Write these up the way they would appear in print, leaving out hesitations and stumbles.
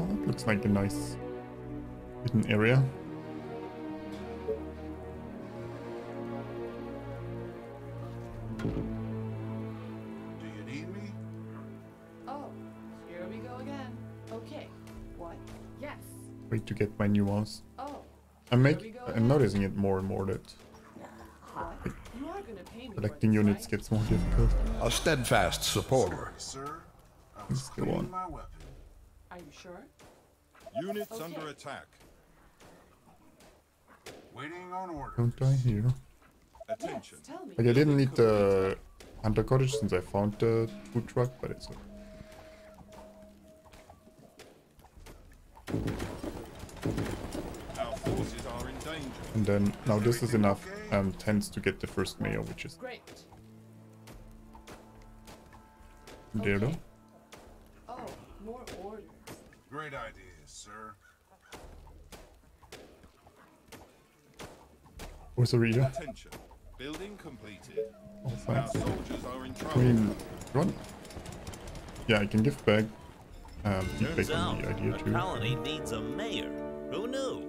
that looks like a nice hidden area. Do you need me? Oh, here we go again. Okay. What? Yes. Wait to get my new mouse. Oh. I'm again. noticing it more and more that What? You are gonna pay me collecting for this, units right? gets more difficult. A steadfast supporter. Sorry, sir. I was Let's go cleaning on. my weapon. Are you sure? Units Okay. under attack. Waiting on orders. Don't I here? Attention. Yes, tell me. Like I didn't need the hunter cottage since I found the food truck, but it's okay. Our forces are in danger. And then now this is enough tents to get the first mayor, which is Great. there though. Okay. Oh, more orders. Great idea, sir. Where's the reader? Attention. Building completed. Oh, Our thanks. soldiers are in I trouble. mean, run. Yeah, I can give back feedback Turns on out the idea the too. colony needs a mayor. Who knew?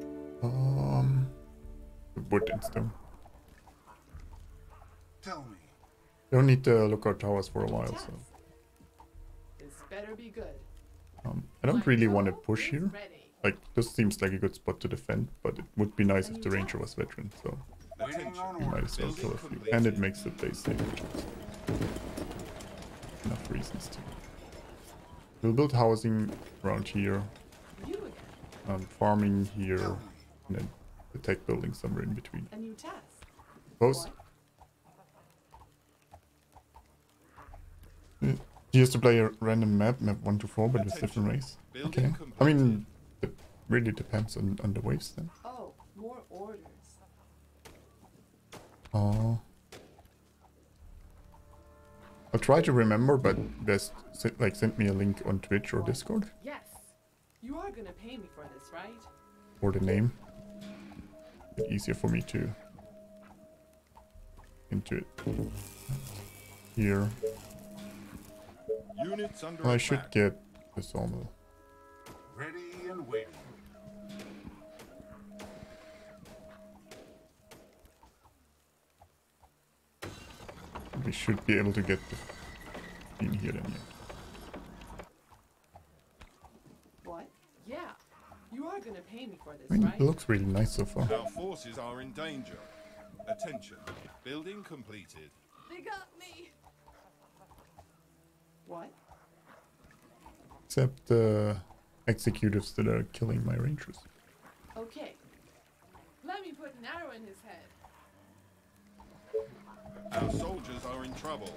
Wood and stone. Tell me. Don't need the lookout towers for a while, so This better be good. I don't really want to push is here. ready. Like this seems like a good spot to defend, but it would be nice if the ranger was veteran, so Waiting Attention. on we might orders. as well kill a few. And it makes the place safe, which is enough reasons to. We'll build housing around here, You again. farming here, Tell me. and then the tech building somewhere in between. A new task. Suppose What? he used to play a random map 1 to 4, but with different race. Okay. I mean, it really depends on the waves then. Oh, more orders. Oh. I'll try to remember, but just like send me a link on Twitch or Discord Yes. You are gonna pay me for this, right? or the name. Bit easier for me to into it. Here. Units under I attack. should get the sawmill. Ready and waiting. We should be able to get the in here then. Yeah. What? Yeah. You are gonna pay me for this, I mean, right? it looks really nice so far. Our forces are in danger. Attention. Building completed. They got me. What? Except the executives that are killing my rangers. Okay. Let me put an arrow in his head. Our soldiers are in trouble.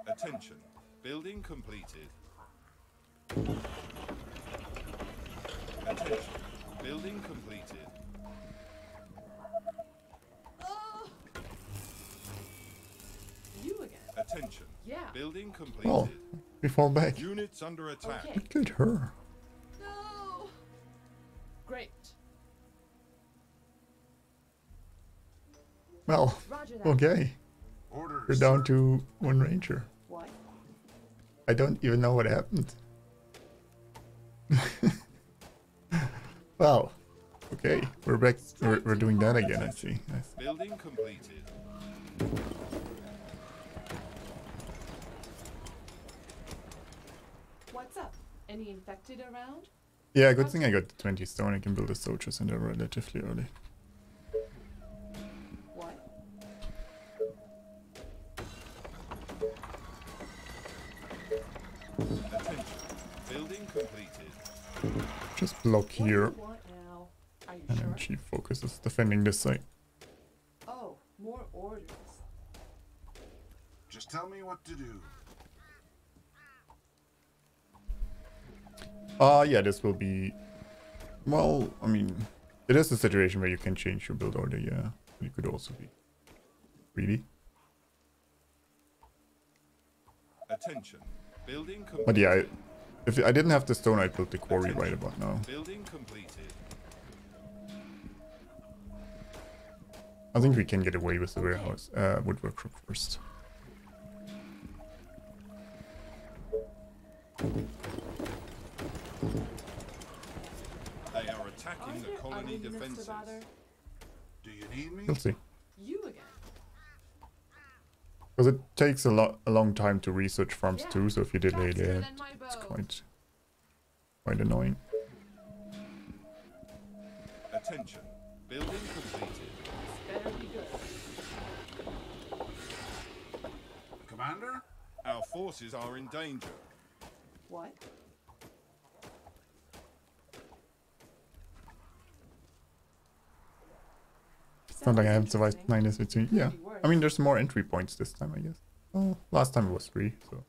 Attention. Building completed. Attention. Building completed. Oh! You again. Attention. Yeah. Building completed. Oh, we fall back. Units under attack. Okay. Look at her. No. Great. Well, Roger that. okay. Orders. We're down sir. to 1 ranger. What? I don't even know what happened. Well, okay. We're back. We're doing that again, I see. Nice. Building completed. What's up? Any infected around? Yeah, good thing I got the 20 stone. I can build a soldier center relatively early. What? Attention. Building completed. Just block What do here, you want now? Are you and sure? then she focuses defending this side. Oh, more orders. Just tell me what to do. Yeah, this will be... Well, I mean, it is a situation where you can change your build order, yeah. It could also be greedy. Attention. Building completed. But yeah, if I didn't have the stone, I'd build the quarry right about now. Building completed. I think we can get away with the warehouse, woodwork shop first. They are attacking the colony defenses. Do you need me? We'll see. You again. Because it takes a long time to research farms Yeah. too, so if you delay Faster it, than my it's bow. quite annoying. Attention. Building completed. Better be good. Commander? Our forces are in danger. What? It's not like I have survived Interesting. 9 between. Yeah. Could be worse. I mean, there's more entry points this time, I guess. Oh, last time it was 3, so.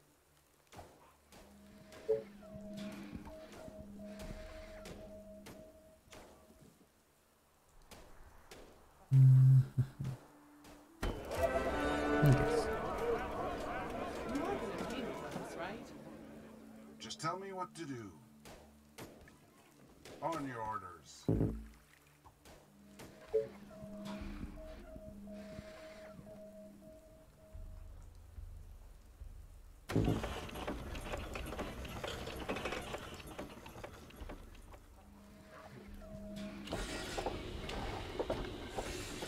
I guess. You are gonna pay me for this, right? Just tell me what to do. On your orders.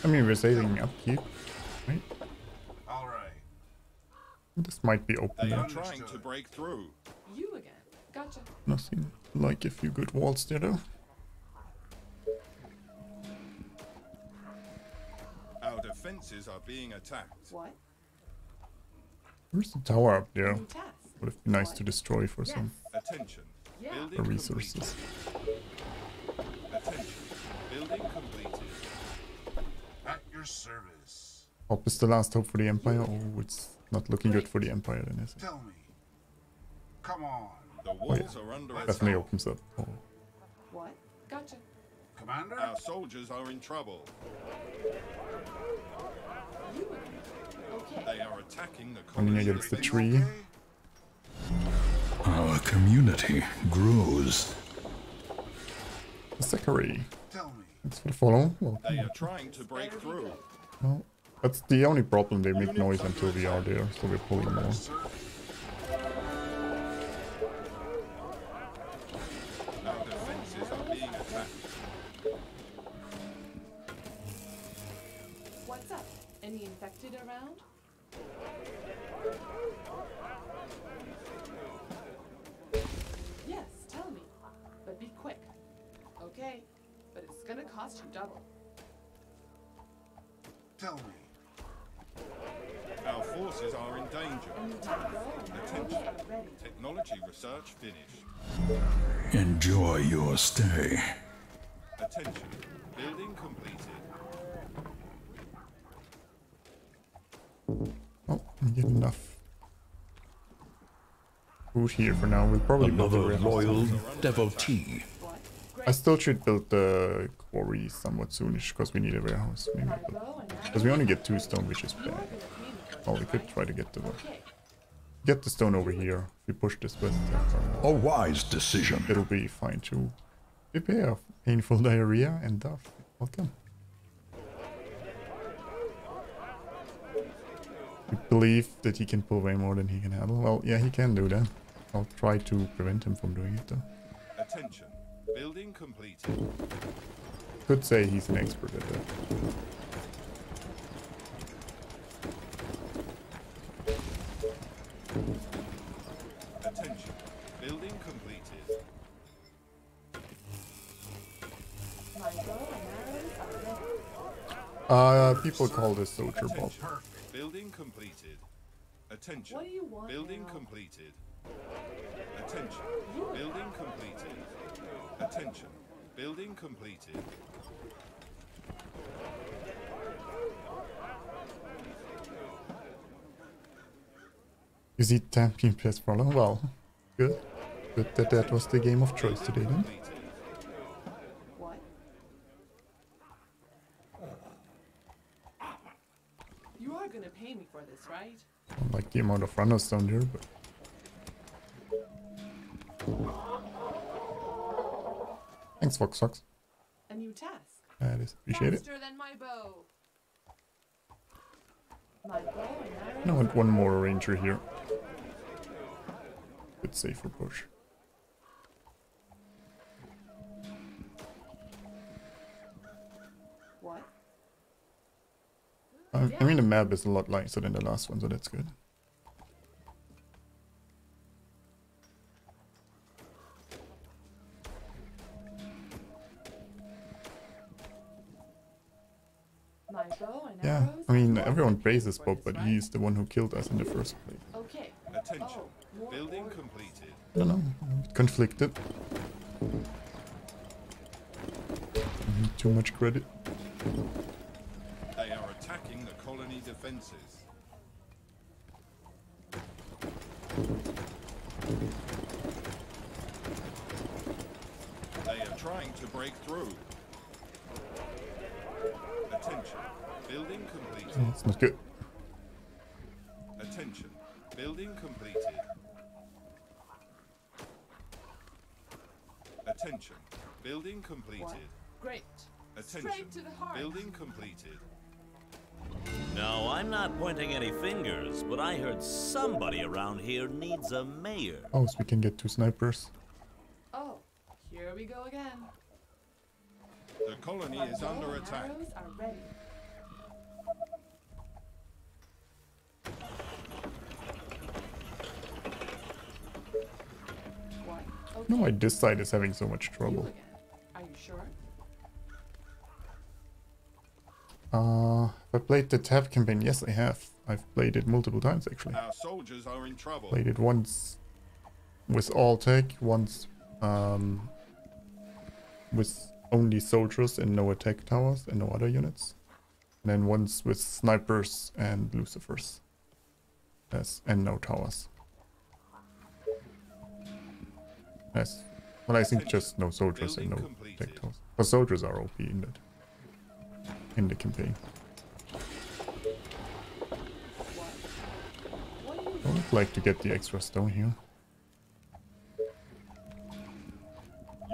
I mean, we're saving upkeep, right? All right. This might be open They now. are trying to break through. You again. Gotcha. Nothing like a few good walls there, though. Our defenses are being attacked. What? There's the tower up there. New task. Would have been nice to destroy for Yes. some Attention. Yeah. Building resources. completed. Attention. Building completed. At your service. Hope is the last hope for the Empire. Oh, it's not looking good for the Empire then, is it? Tell me. Come on. The walls are under Definitely attack. opens up. Oh. What? Gotcha. Commander? Our soldiers are in trouble. You again. Okay. They are attacking the Running colony against the Everything tree. okay? Our community grows. The Zachary. Tell me. Thanks for the follow. Well, They are trying to break through. well, that's the only problem. They make noise until we are there, so we're pulling more. Sir? Our defenses are being attacked. What's up? Any infected around? Yes, tell me. But be quick. Okay. But it's gonna cost you double. Tell me. Our forces are in danger. And you take roll and Attention. arrows are ready. Technology research finished. Enjoy your stay. Attention. Building completed. Oh, we get enough food here for now. We'll probably build a Another warehouse. loyal devotee. What? I Great. still should build the quarry somewhat soonish because we need a warehouse. Maybe My bow and because we only get 2 stone, which is You are bad. gonna pay me for Oh, this, we could right? try to get Okay. the stone over here. If we push this west, A wise decision. it'll be fine too. Prepare painful diarrhea and death. Welcome. We believe that he can pull way more than he can handle. Well, yeah, he can do that. I'll try to prevent him from doing it though. Attention. Building completed. Could say he's an expert at that. Attention. Building completed. My bow and arrows are ready. People call this soldier Bob. Attention. Building completed. Attention. What do you want Building now? completed. Attention. Building completed. Attention. Building completed. You see champion press follow? Well, good. Good that that was the game of choice today then. Completed. What? You are gonna pay me for this, right? I don't like the amount of runners down there, but... Thanks, Fox Fox. A new task. That is appreciated. Faster than my bow. My bow and arrows I want one more ranger here. Good. bit safer push. What? I mean, the map is a lot lighter than the last one, so that's good. My bow and Yeah, arrows I mean, are everyone ready praises for Bob, this, but right? he's the one who killed us in the first place. Okay. Attention. Oh, more Building orders. completed. I don't know, conflicted. Too much credit. They are attacking the colony defenses. They are trying to break through. Attention. Building completed. It's not good. Attention. Building completed. Attention. Building What? completed. Great. Attention. Straight to the heart. Building completed. No, I'm not pointing any fingers, but I heard somebody around here needs a mayor. Oh, so we can get 2 snipers. Oh, here we go again. The colony My is bow under and attack. arrows are ready. What? I don't Okay. know why this side is having so much You trouble. again. Are you sure? I played the tab campaign. Yes, I have. I've played it multiple times actually. Our soldiers are in trouble. Played it once with all tech, once with only soldiers and no attack towers and no other units. And then once with snipers and lucifers. Yes, and no towers. Yes. Well, I think just no soldiers and no attack towers. But soldiers are OP in that. In the campaign. What do you I would like to get the extra stone here.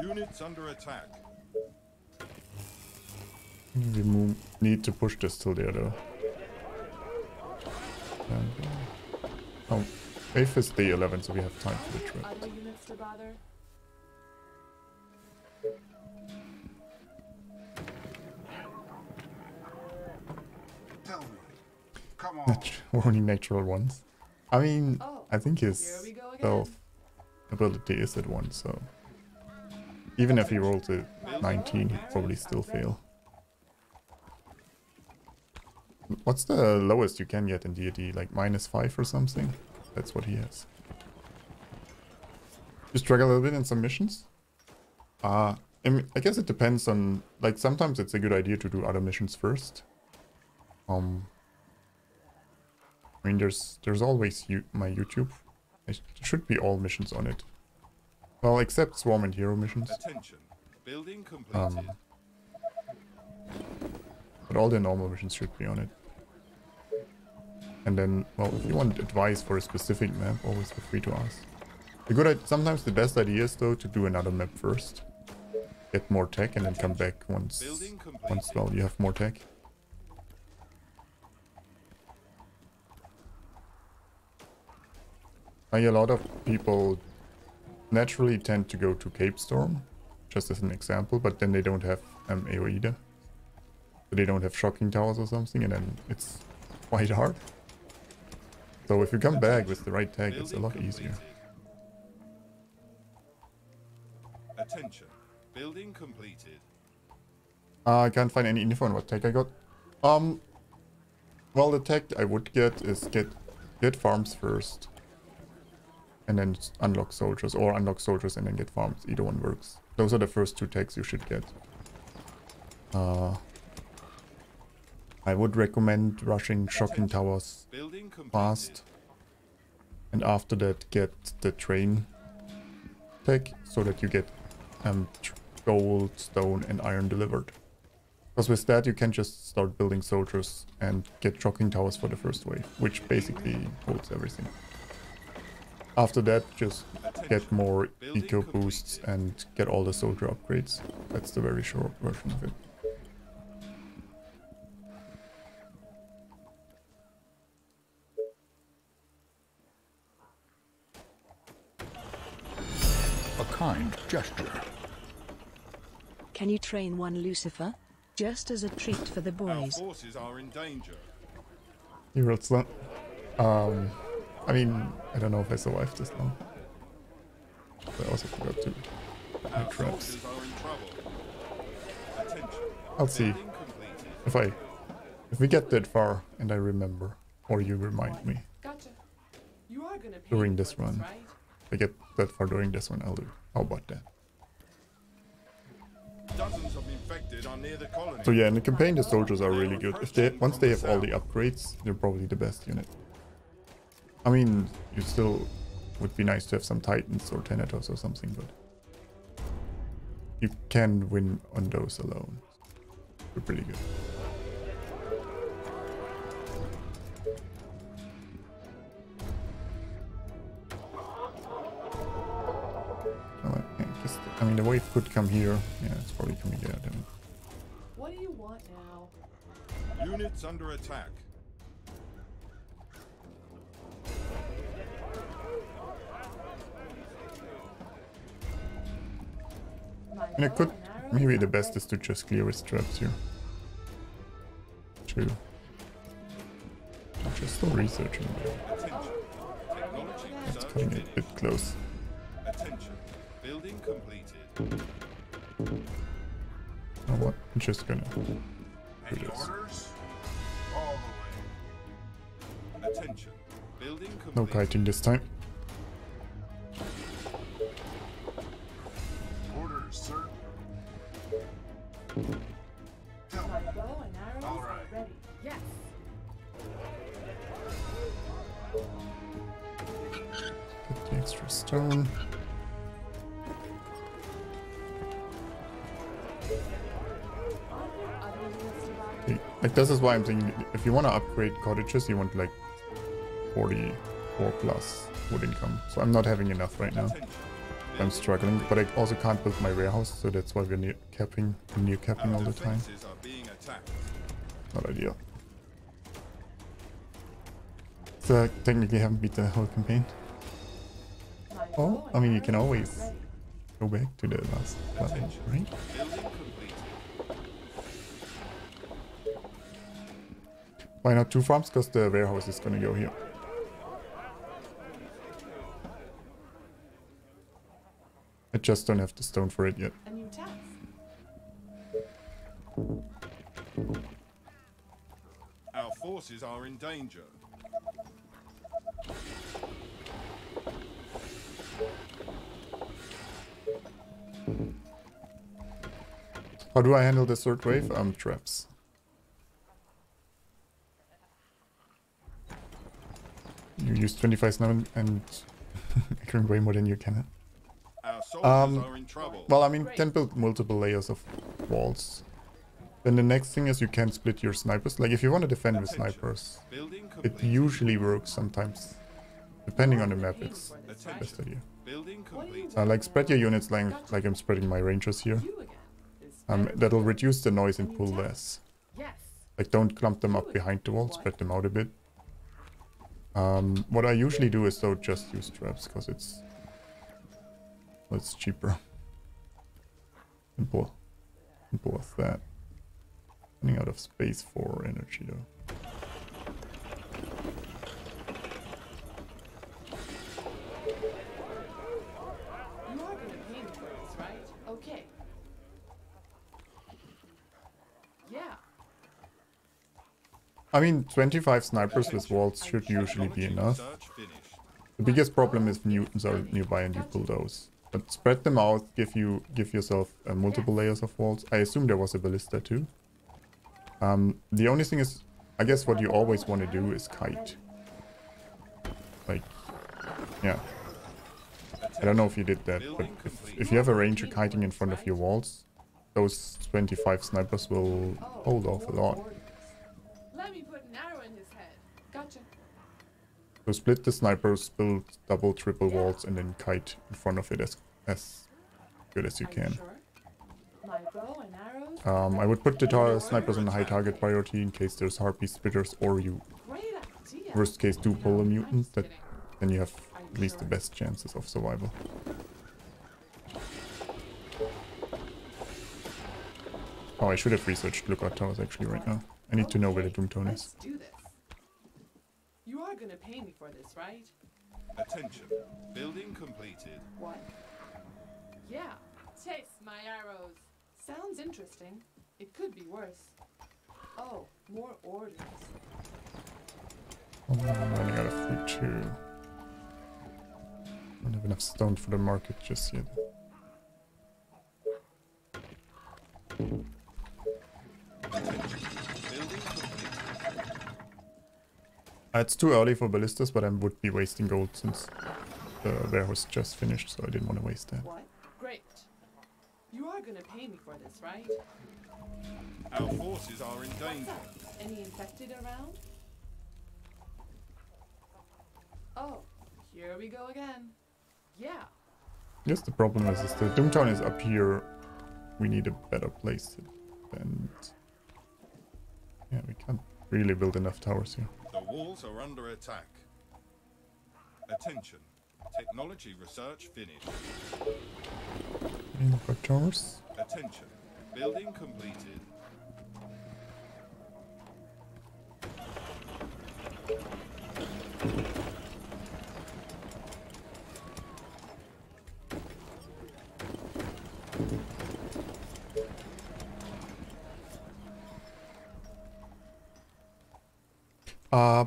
Units under attack. We need to push this till there though. And, oh, Faith is day 11, so we have time for the trip. other units to bother? Tell me. Come on. Only natural ones. I mean, Oh, I think here his we go again. stealth ability is at 1, so even if he rolls a 19, he'd probably still fail. What's the lowest you can get in D&D? Like -5 or something? That's what he has. You struggle a little bit in some missions? I guess it depends on... Like, sometimes it's a good idea to do other missions first. I mean, there's always my YouTube. It should be all missions on it. Well, except Swarm and Hero missions. Attention. Building completed. But all the normal missions should be on it. And then, well, if you want advice for a specific map, always feel free to ask. Sometimes the best idea is, though, to do another map first. Get more tech and then come back once well, you have more tech. A lot of people naturally tend to go to Cape Storm, just as an example, but then they don't have AoE either. So they don't have shocking towers or something, and then it's quite hard. So if you come back with the right tech, it's a lot easier. Attention. Building completed. I can't find any info on what tech I got. Well, the tech I would get is get farms first. And then unlock soldiers, or unlock soldiers and then get farms. Either one works. Those are the first 2 techs you should get. I would recommend rushing shocking towers fast. And after that get the train tech, so that you get gold, stone and iron delivered. Because with that you can just start building soldiers and get shocking towers for the first wave, which basically holds everything. After that, just get more eco boosts and get all the soldier upgrades. That's the very short version of it. A kind gesture. Can you train one Lucifer? Just as a treat for the Our boys. forces are in danger. He rolls that. I mean, I don't know if I survived this long. I also forgot to Our make traps. forces are in trouble. Attention. I'll see Building completed. if we get that far and I remember, or you remind me Gotcha. You are gonna pay during me this for run. right? If I get that far during this one, I'll do. How about that? Dozens of infected are near the colony. So yeah, in the campaign, the soldiers are really good. If they once they have all the upgrades, they're probably the best unit. I mean, you still would be nice to have some Titans or Thanatos or something, but you can win on those alone. They're pretty good. Well, I mean, the wave could come here. Yeah, it's probably coming there. Then. What do you want now? Units under attack. And it could, maybe the best is to just clear his traps here. True. I'm just still researching. Attention. Technology It's research cutting it a finished. bit close. Attention. Building completed. Oh, what? I'm just gonna do Any this. orders? All the way. Attention. Building completed. No kiting this time. Orders, sir. Tell me. My bow and arrows All are right. ready. Yes. Get the extra stone. Other units survive. Okay, like this is why I'm thinking, if you want to upgrade cottages, you want like 44 plus wood income. So I'm not having enough right now. Attention. I'm struggling, but I also can't build my warehouse, so that's why we're near capping all the time. Defenses are being attacked. Not ideal. So I technically haven't beat the whole campaign. My Oh, bow I and mean, you can arrows are always ready. go back to the last level, right? Building completed. Why not 2 farms? Because the warehouse is gonna go here. I just don't have the stone for it yet. A new task. Our forces are in danger. How do I handle the third wave? Traps. You use 25 now and echoing way more than you can. Our soldiers are in trouble. Well, I mean, you can build multiple layers of walls. Then the next thing is you can split your snipers. Like, if you want to defend with Attention. snipers, Building it complete. usually works sometimes. Depending on the map, it's the Attention. best idea. Building What do you complete. want Like, spread your now? units like I'm spreading my rangers here. You again. It's better That'll than- reduce the noise A and new pull task. less. Yes. Like, don't clump them up behind the wall, spread them out a bit. What I usually do is though just use traps, because it's cheaper. Simple as that. Running out of space for energy though. You are gonna pay me for this, right? Okay. Yeah. I mean, 25 snipers with walls should usually be Technology enough. research finished. The biggest problem is mutants are nearby and you pull those. But spread them out, give yourself multiple layers of walls. I assume there was a ballista too. The only thing is, I guess what you always want to do is kite. Like, yeah. I don't know if you did that, but if you have a ranger kiting in front of your walls, those 25 snipers will hold off a lot. Let me put an arrow in his head. Gotcha. So split the snipers, build double, triple walls, and then kite in front of it as good as you Are can. sure? My bow and arrows. I would put the snipers on a high target priority in case there's harpy spitters, or you, Great idea. worst case, do pull a I'm mutant. just That kidding. then you have at least the best chances of survival. Oh, I should have researched lookout towers actually right now. I need to know where the doom tower Let's is. do this. You are gonna pay me for this, right? Attention. Building completed. What? Yeah. Taste my arrows. Sounds interesting. It could be worse. Oh, more orders. Oh, I'm running out of food too. Don't have enough stone for the market just yet. It's too early for ballistas, but I would be wasting gold since the warehouse just finished, so I didn't want to waste that. What? Great. You are gonna pay me for this, right? Our forces are in What's danger. up? Any infected around? Oh, here we go again. Yeah. Yes, the problem is the Doomtown is up here. We need a better place, and yeah, we can't really build enough towers here. The walls are under attack. Attention. Technology research finished. Any got towers? Attention. Building completed.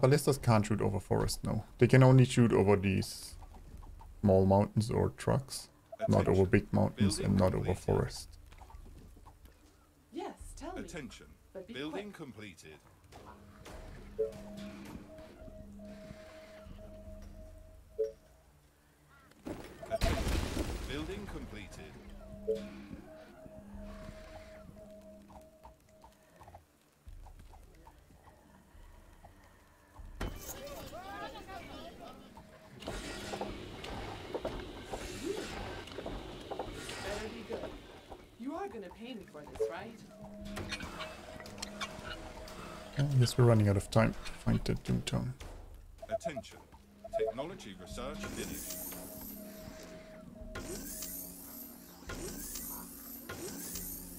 Ballistas can't shoot over forest, no. They can only shoot over these small mountains or trucks, not over big mountains and not over forest. Yes, tell me. Attention. But be Building quick. completed. Attention. Building completed. Better be good. You are gonna pay me for this, right? I guess we're running out of time to find the Doomtown. Attention. Technology research finished.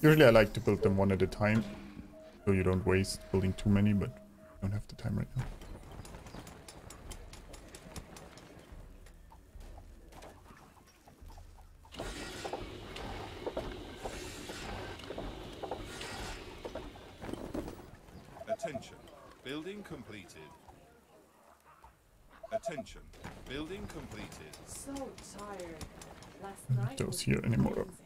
Usually I like to build them one at a time, so you don't waste building too many, but I don't have the time right now. Attention. Building completed. Attention. Building completed. So tired. Last night Those was here anymore. amazing.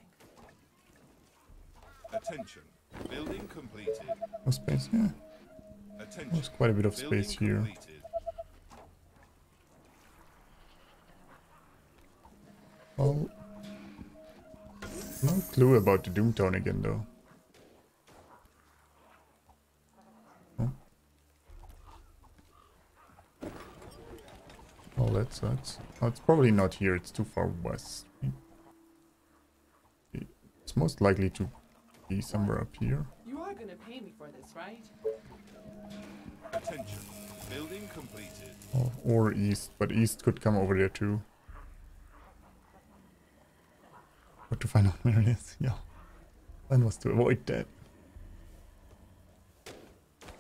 Attention. Building completed. No space, yeah. Attention. There's quite a bit of Building space here. completed. Well, no clue about the Doomtown again though. Oh. Well, that sucks. Oh, it's probably not here, it's too far west. It's most likely to be somewhere up here. You are gonna pay me for this, right? Attention. Building completed. Or east, but east could come over there too. But to find out where it is, yeah. Plan was to avoid that.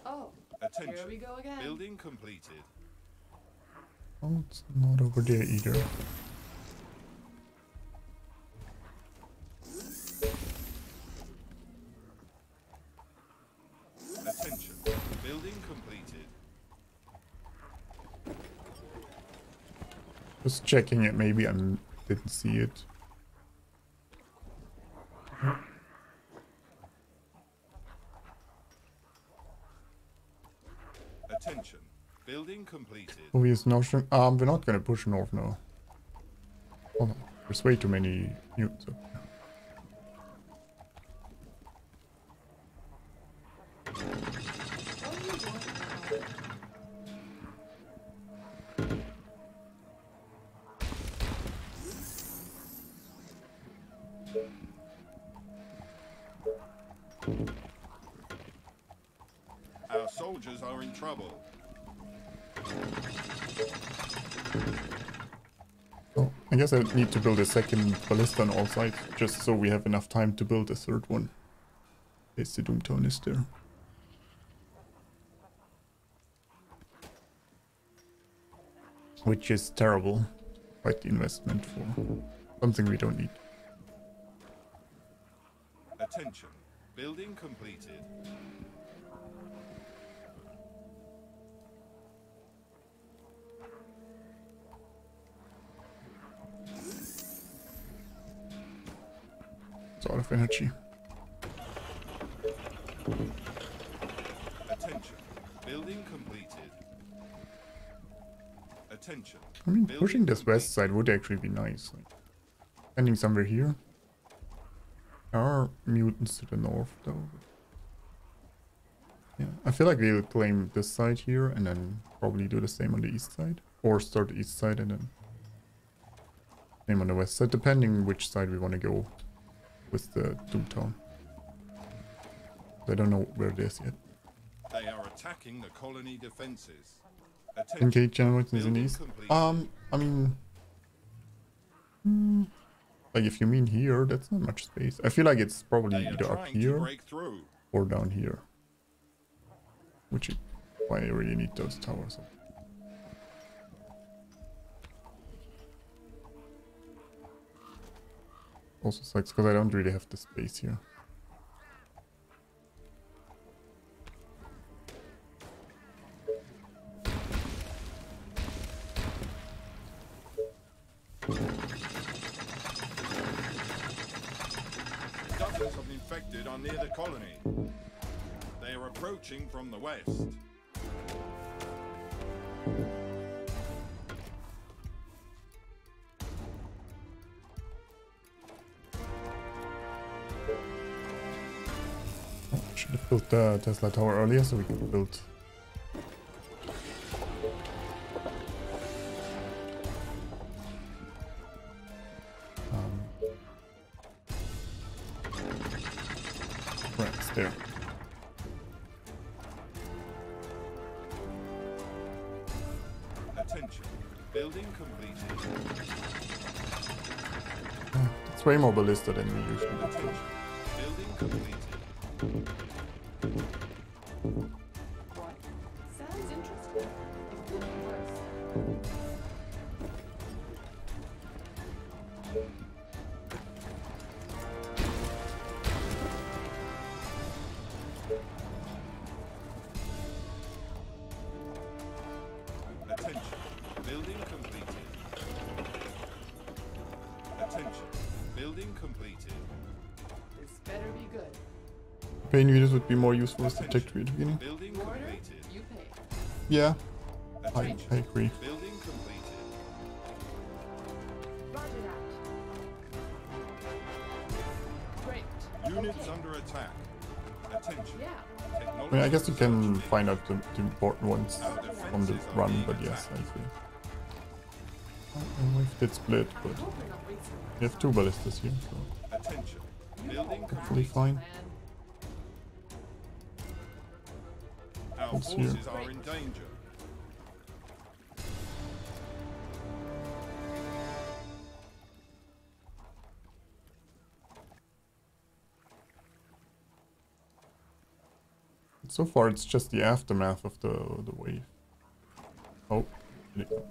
Oh, Attention. here we go again. Building completed. Oh, it's not over there either. Attention. Building completed. Just checking it, maybe I didn't see it. Attention. Building completed. Obvious notion. We're not gonna push north now. Hold on. There's way too many units up here. What are you doing now? Our soldiers are in trouble. So, I guess I need to build a second ballista on all sides, just so we have enough time to build a third one. Yes, the Doomtown is there. Which is terrible. Quite the investment for something we don't need. Attention. Building completed. It's out of energy. Attention. Building completed. Attention. I mean, Building pushing this west completed. side would actually be nice. Like, ending somewhere here. There are mutants to the north, though. Yeah, I feel like we'll claim this side here and then probably do the same on the east side. Or start the east side and then same on the west side, depending which side we want to go with the Doomtown. I don't know where it is yet. They are attacking the colony defenses. Attention. Okay, generators in the Building east. completed. I mean... like if you mean here, that's not much space. I feel like it's probably They are either up trying to here break through. or down here. Which is why I really need those towers up. Also sucks because I don't really have the space here. Dozens of infected are near the colony. They are approaching from the west. Should have built the Tesla tower earlier so we could build. Right, it's there. Attention. Building completed. It's way more ballista than we usually do. Attention. Building completed. What? Sounds interesting. It could be worse. Attention. Building completed. Attention. Building completed. This better be good. Pain readers would be more useful as the tech tree at the beginning. Building Order, completed. you pay. Yeah, I Attention. agree. Building completed. Roger that. Great. Units Okay. under attack. Attention. Yeah. I mean, I guess you can find out the important ones from the run, but yes, I agree. I don't know if it split, I but hope we're not wasting we have two ballistas here, so Attention. Building hopefully completed. fine. Our What's here? forces are in danger. So far, it's just the aftermath of the wave. Oh, did it-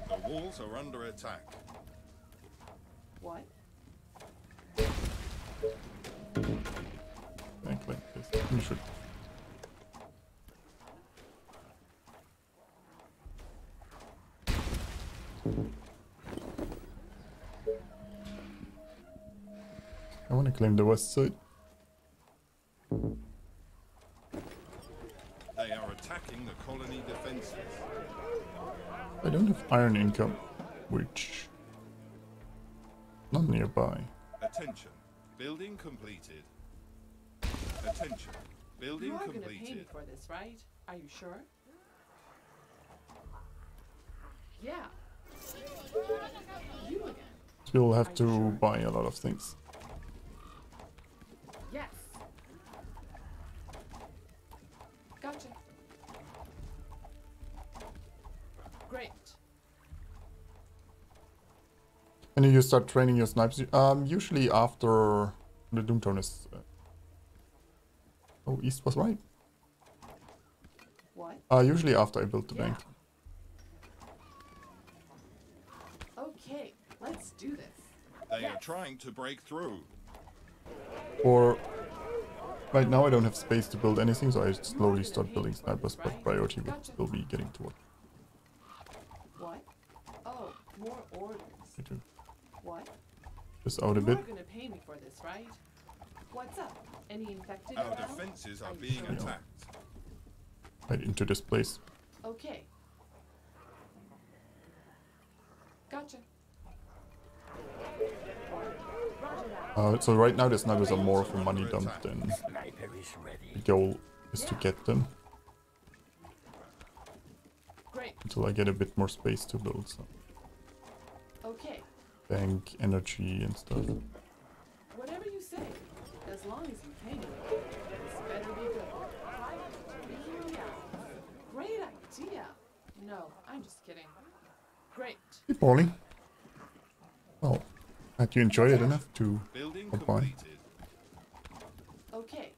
The walls are under attack. What? Back like this. We should. I want to claim the west side. They are attacking the colony defenses. I don't have iron income, which not nearby. Attention. Building completed. Attention. Building You are gonna pay me completed. for this, right? Are you sure? Yeah. You again. We'll have to buy a lot of things. Yes. Gotcha. Great. And you start training your snipes. Usually after the Doomtown is. Oh, East was right. What? Usually after I build the bank. Okay, let's do this. They are trying to break through. Or right now I don't have space to build anything, so I slowly start building snipers, but priority would still be getting to it. What? Oh, more orders. Me too. What? Just out a bit. You're gonna pay me for this, right? What's up? Any infected Our around? defenses are you being sure? attacked. Right into this place. Okay. Gotcha. So right now the snipers are more of a money dump than the goal is to get them. Great. Until I get a bit more space to build some Okay. bank, energy and stuff. Whatever you say, as long as you pay me. This better be good. Great idea. No, I'm just kidding. Great. Hey, Paulie. Well, had you enjoyed it enough to Building hop on? completed. Okay.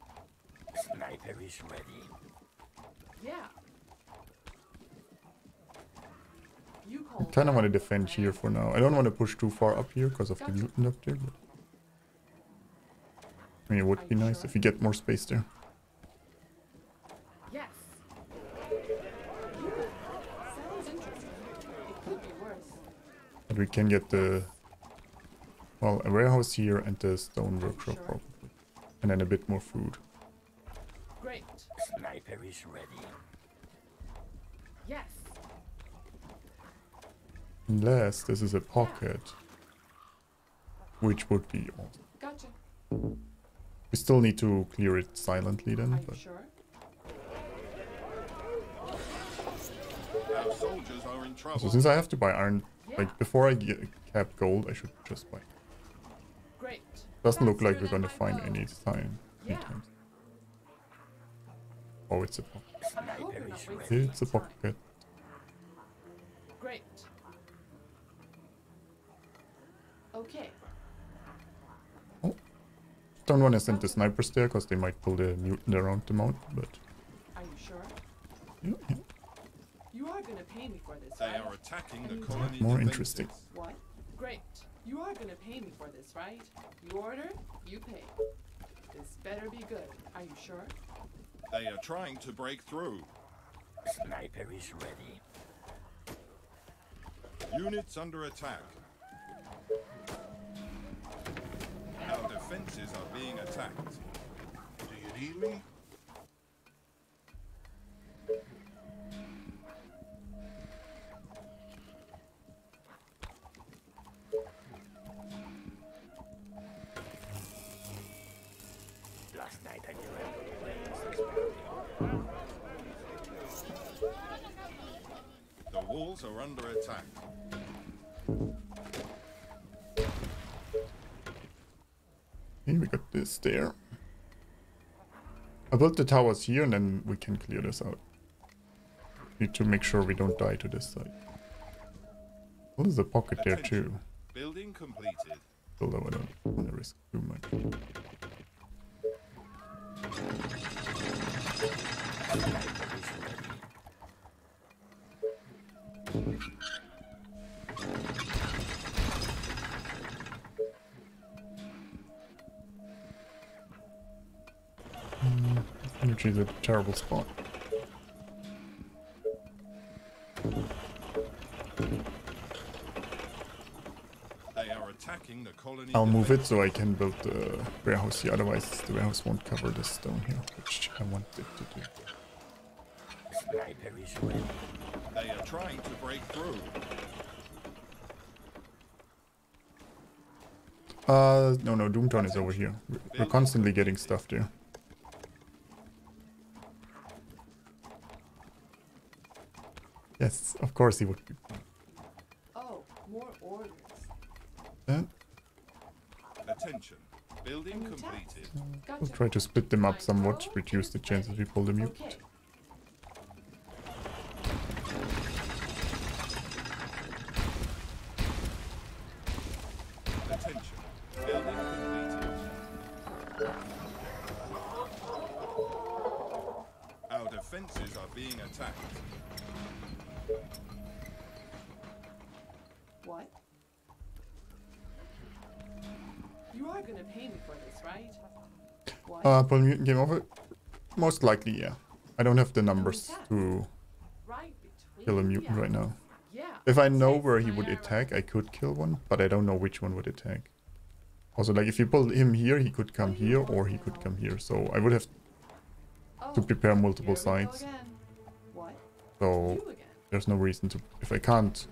Sniper is ready. Yeah. You I call kind of that want to a defend plan? here for now. I don't want to push too far up here because of the Gotcha. mutant up there. But I mean, it would be nice if you get more space there. Yes. Sounds interesting. It could be worse. But we can get the, well, a warehouse here and the stone workshop Sure. probably. And then a bit more food. Great. Sniper is ready. Yes. Unless this is a pocket. Which would be awesome. Gotcha. We still need to clear it silently then. Are you But sure? Our soldiers are in trouble. so since I have to buy iron, Yeah. like before I get cap gold, I should just buy. Great. Doesn't look like Faster we're gonna than find my any bow. time. Yeah. anytime. Oh, it's a pocket. I hope Sniper you're not is wasting ready. It's a my time. pocket. Great. Okay. Don't want to send the snipers there because they might pull the mutant around the mountain, but Are you sure? yeah, yeah. You are gonna pay me for this, They right? are attacking the And colony More defenses. interesting. What? Great. You are gonna pay me for this, right? You order, you pay. This better be good. Are you sure? They are trying to break through. Sniper is ready. Units under attack. Our defenses are being attacked. Do you need me? Last night I dreamt of playing this building. The walls are under attack. Okay, we got this there. I built the towers here and then we can clear this out. Need to make sure we don't die to this side. Well, there's a pocket there too. Building completed. Although I don't want to risk too much. Energy is a terrible spot. They are attacking the colony. I'll move it defenses. so I can build the warehouse here, otherwise the warehouse won't cover this stone here, which I want it to do. Sniper is ready. They are trying to break through. No, Doomtown is over here. We're constantly getting stuff there. Yes, of course he would be. Oh, more orders. Attention. Building Any attacks? completed. Gotcha. We'll try to split them up somewhat, reduce the chances we pull the mutant. Okay. Our defenses are being attacked. What? You are gonna pay me for this, right? What? Pull mutant game over? Most likely, yeah. I don't have the numbers to Right kill a between mutant the right now. eyes. Yeah. If I know Taste where he my would arrows. attack, I could kill one, but I don't know which one would attack. Also, like, if you pull him here, he could come here, or he could come here. So I would have Oh, to prepare multiple here we go sides. again. What? So You again. there's no reason to... If I can't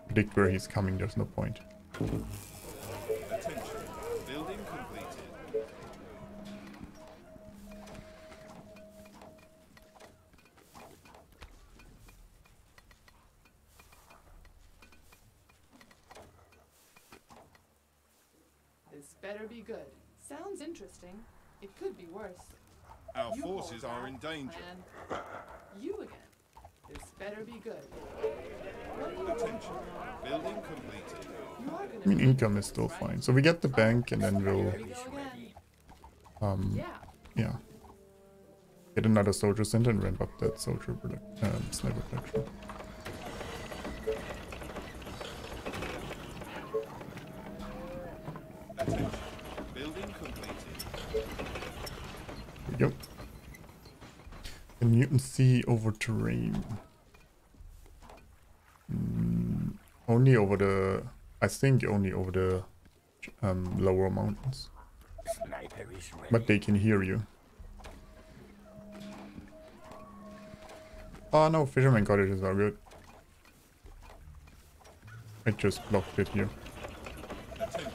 predict where he's coming, there's no point. Attention. Building completed. This better be good. Sounds interesting. It could be worse. Our You forces hold are that in danger. plan. You again. This better be good. What are you Attention. Building completed. You are gonna I mean, pay income me is for still this, right? fine. So we get the bank, and then Here we'll, we go again. Yeah. yeah, get another soldier center and ramp up that soldier sniper production. Attention. Building completed. There we go. Can mutant see over terrain? Only over the... I think only over the lower mountains. Sniper is ready. But they can hear you. Oh no, fisherman cottages are good. I just blocked it here. Attention.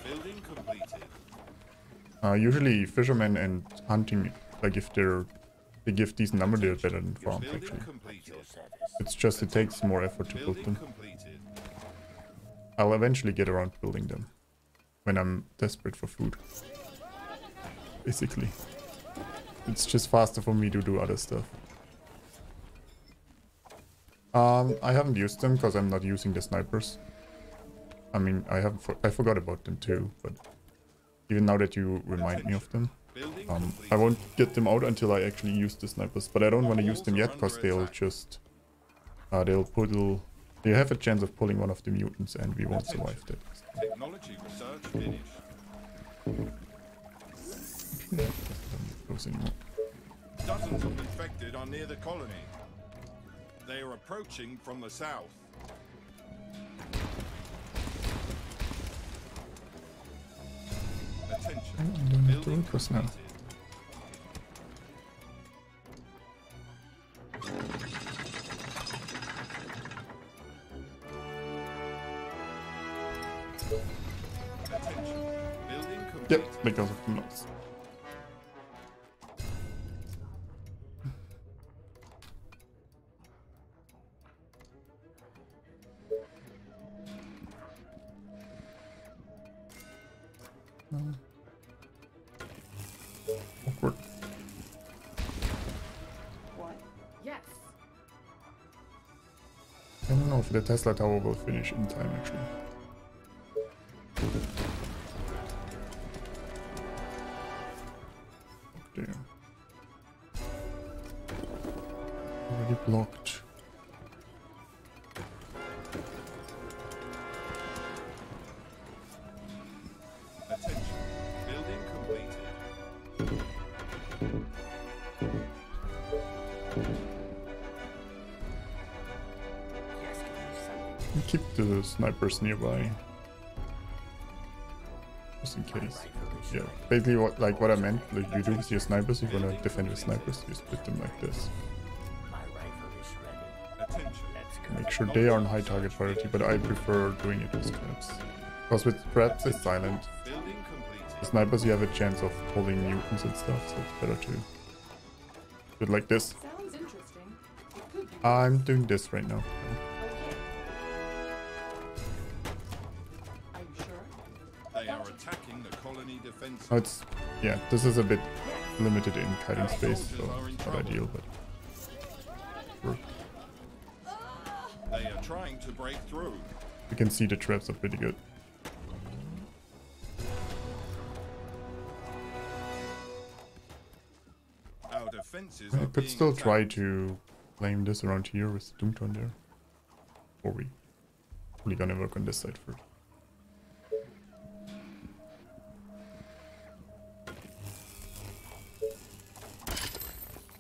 Building completed. Usually fishermen and hunting, like if they give decent number, they're better than farms Building actually. completed. Your service. It's just it takes more effort to build Building them. completed. I'll eventually get around to building them when I'm desperate for food. Basically. It's just faster for me to do other stuff. I haven't used them because I'm not using the snipers. I mean, I forgot about them too, but even now that you remind me of them, Building I completed. won't get them out until I actually use the snipers. But I don't want to use them yet because they'll just they have a chance of pulling one of the mutants and we won't survive that. Technology research finished. Close anymore. Dozens of infected are near the colony. They are approaching from the south. Attention. I don't have to Building recross now. completed. Attention. Building completed. Yep, because of the noise. Awkward. What? Yes. I don't know if the Tesla tower will finish in time actually. There. Already blocked. Attention. Building completed. Yes, give me something. Keep the snipers nearby. Just in My case. rifle is Yeah, ready. basically what I meant, like you do with your snipers, if you wanna defend with snipers, you split them like this. My rifle is ready. Attention. Let's go. Make sure they are on high target priority, but I prefer doing it with traps. Because with traps it's silent. Building The completed. snipers you have a chance of pulling mutants and stuff, so it's better to do it like this. Sounds interesting. It could be. I'm doing this right now. Okay. Are you sure? They are attacking the colony defense. Oh, it's, yeah, this is a bit limited in kiting space, so it's not ideal, but work. They are trying to break through. You can see the traps are pretty good. defenses I are could being still try attacked. to claim this around here with the Doomtown there. Or we're gonna work on this side first.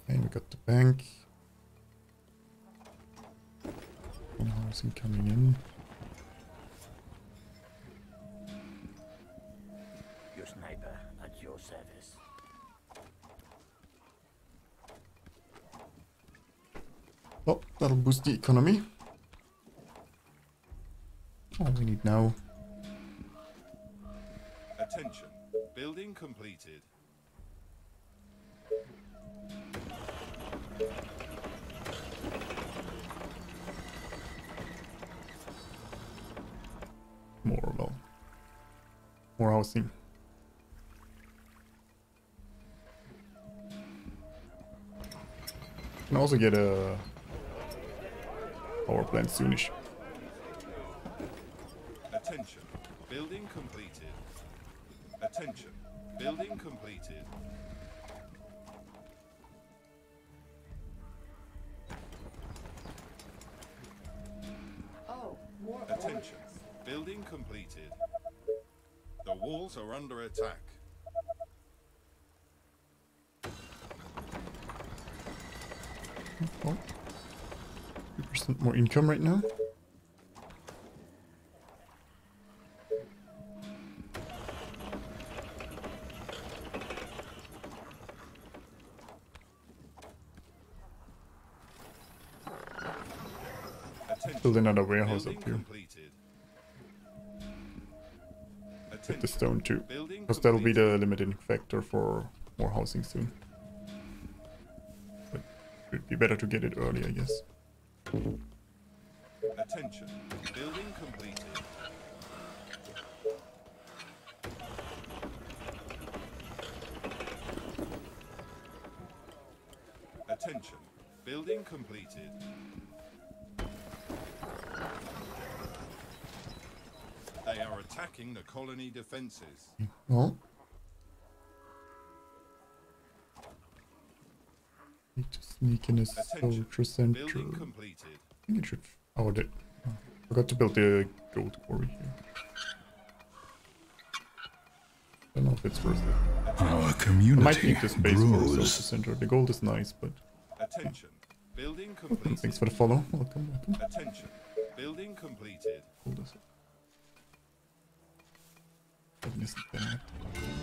And we got the bank. And housing coming in. Your sniper at your service. Oh, that'll boost the economy. All we need now. Attention. Building completed. More housing. Can also get a power plant soonish. Attention. Building completed. Attention. Building completed. Oh, more Attention. orders. Building completed. The walls are under attack. Oh. 3% more income right now. Build another warehouse up here. Get the stone too, because that'll be the limiting factor for more housing soon. But it'd be better to get it early, I guess. Attention. Building completed. Attention. Building completed. They are attacking the colony defenses. Well, need to sneak in a soldier center. Building completed. I think it should. Oh, I did. Oh, forgot to build the gold quarry here. Don't know if it's worth it. Our I might community need the space for a soldier grows. center. The gold is nice, but Attention. Building welcome. completed. Thanks for the follow. Welcome, welcome. Attention. Building completed. Hold this. That isn't bad.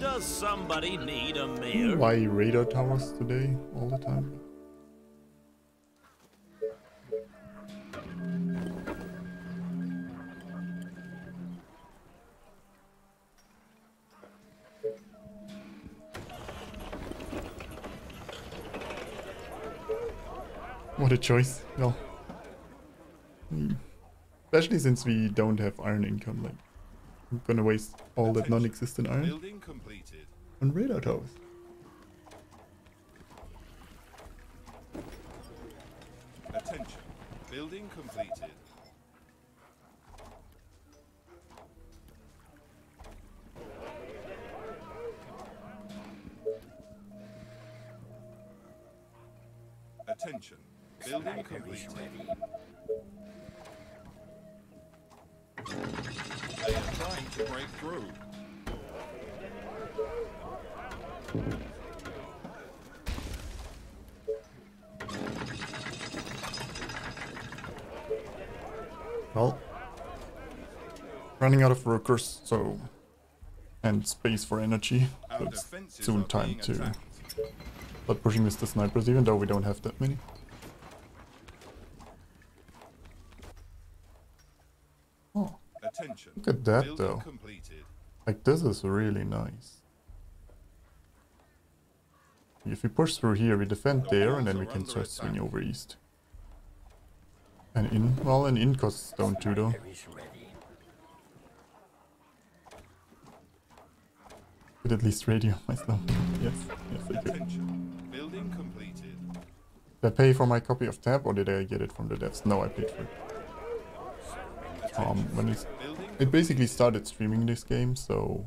Does somebody need a mayor? Why radar towers today all the time? What a choice. Well, especially since we don't have iron income, like I'm gonna waste all that non-existent iron Building completed. on radar towers. Attention. Building completed. Attention. Building Sniper is completed. ready. They are trying to break through. Well, running out of workers, so and space for energy. Our So it's defenses soon are time being to attacked. start pushing with the snipers, even though we don't have that many. Oh, Attention. look at that Building though. completed. Like this is really nice. If we push through here, we defend there, and then we can start swing over east. And in, well, and in costs stone too though. Sniper is ready. Could at least radio myself. Yes, yes I could. Attention. Building completed. Did I pay for my copy of Tab, or did I get it from the devs? No, I paid for it. When it basically started streaming this game, so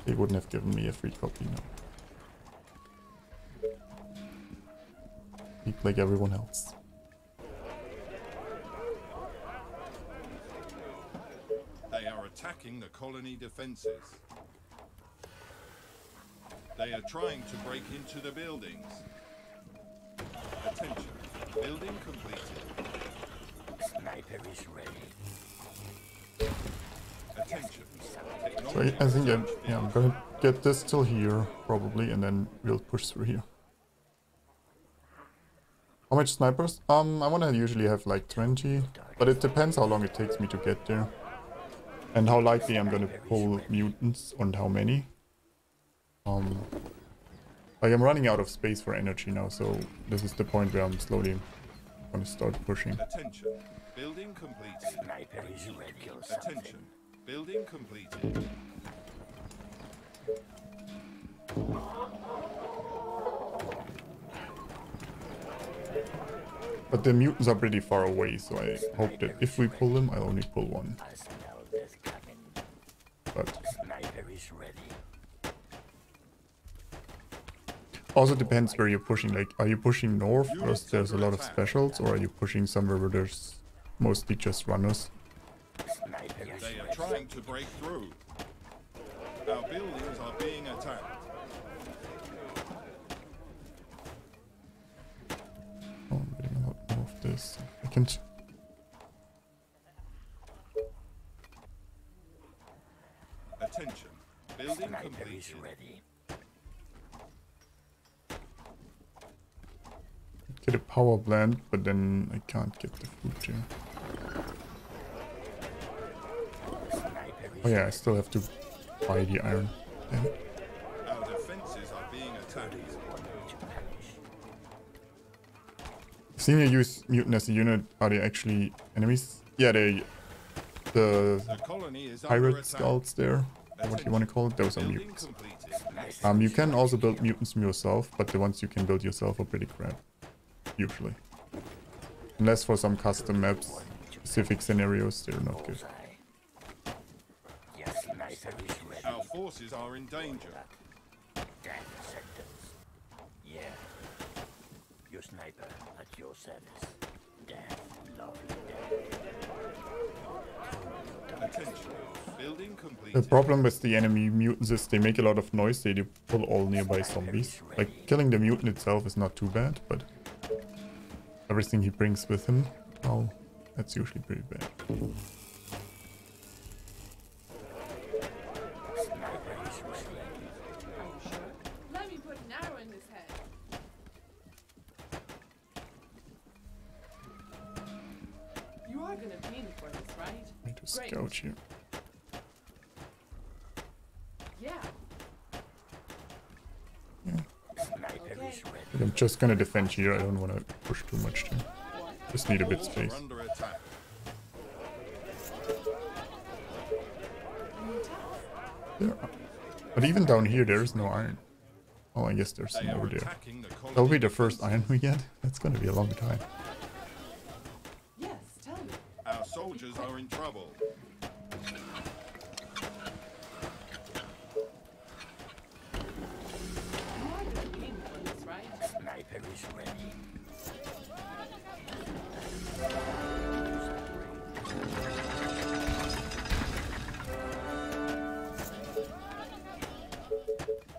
they wouldn't have given me a free copy now. technique like everyone else. They are attacking the colony defenses. They are trying to break into the buildings. Attention. Building completed. Sniper is ready. Attention. So I think I'm gonna get this till here probably, and then we'll push through here. How much snipers? I wanna usually have like 20, but it depends how long it takes me to get there. And how likely I'm gonna pull mutants and how many. Like I'm running out of space for energy now, so this is the point where I'm slowly gonna start pushing. Attention. Building completed. Sniper is ready. Attention. Building completed. But the mutants are pretty far away, so I hope that if we pull them, I'll only pull one. But Sniper is ready. also depends where you're pushing. Like, are you pushing north where there's a lot of specials, or are you pushing somewhere where there's mostly just runners? They are trying to break through. Our buildings are being attacked. Oh, I'm getting a lot more of this. I can't. Attention. Building Sniper is completed. ready. Get a power plant, but then I can't get the food here. Oh yeah, I still have to buy the iron. Damn it. Our defenses are being attacked. Seeing you use mutant as a unit, are they actually enemies? Yeah, the The colony is under pirate attack. skulls there, or what you want to call it, those are Building mutants. completed. You can also build mutants yourself, but the ones you can build yourself are pretty crap, usually. Unless for some custom maps, specific scenarios, they're not good. Yes, sniper is ready. Our forces are in danger. Death sentence. Yeah. Your sniper at your service. Death, lovely death. Attention. Building The completed. problem with the enemy mutants is they make a lot of noise, they do pull all nearby zombies. Like, killing the mutant itself is not too bad, but everything he brings with him, oh, that's usually pretty bad. Sniper is ready. Are you sure? Let me put an arrow in his head. You are gonna pay me for this, right? I need to Great. scout here. Yeah. Sniper is ready. But I'm just gonna defend here, I don't want to push too much there. What? Just need a bit Walls space. are under attack. An attack? There. But even down here, there is no iron. Oh, I guess there's They some are over there. attacking the colony. That'll be the first iron we get. That's gonna be a long time. Yes, tell me. Our soldiers are in trouble. You are gonna pay me for this, right? Sniper is ready.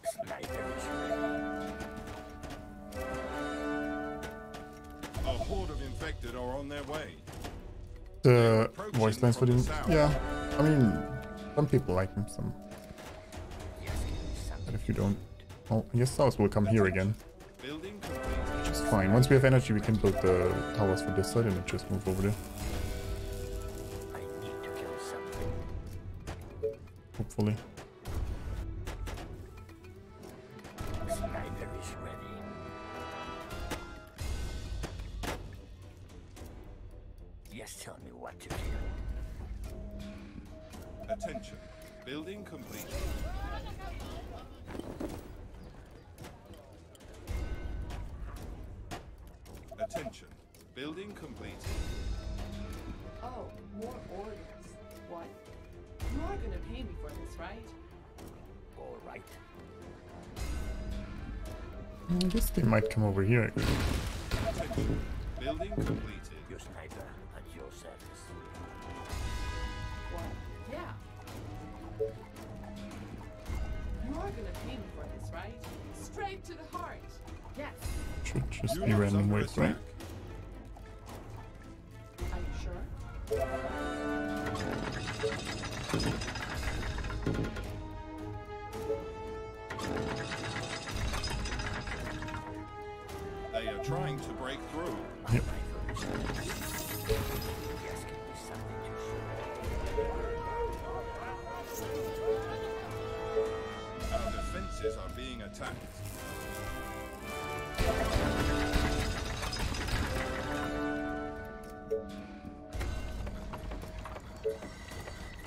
Sniper is ready. A horde of infected are on their way. The voice lines for the... Yeah, I mean, some people like them, some... But if you don't... Oh, I guess South will come here again, Building completed. which is fine. Once we have energy, we can build the towers for this side and then just move over there. I need to kill something. Hopefully. Sniper is ready. Yes, tell me what to do. Attention. Building completed. Attention. Building completed. Oh, more orders. What? You are gonna pay me for this, right? All right. I guess they might come over here, actually. Attention. Building completed. Your sniper at your service. What? Yeah. You are gonna pay me for this, right? Straight to the heart. Yes. Should just be Units random under waves, right? attack. Are you sure? They are trying to break through. Yep. Yes, give me something to shoot. Our defenses are being attacked.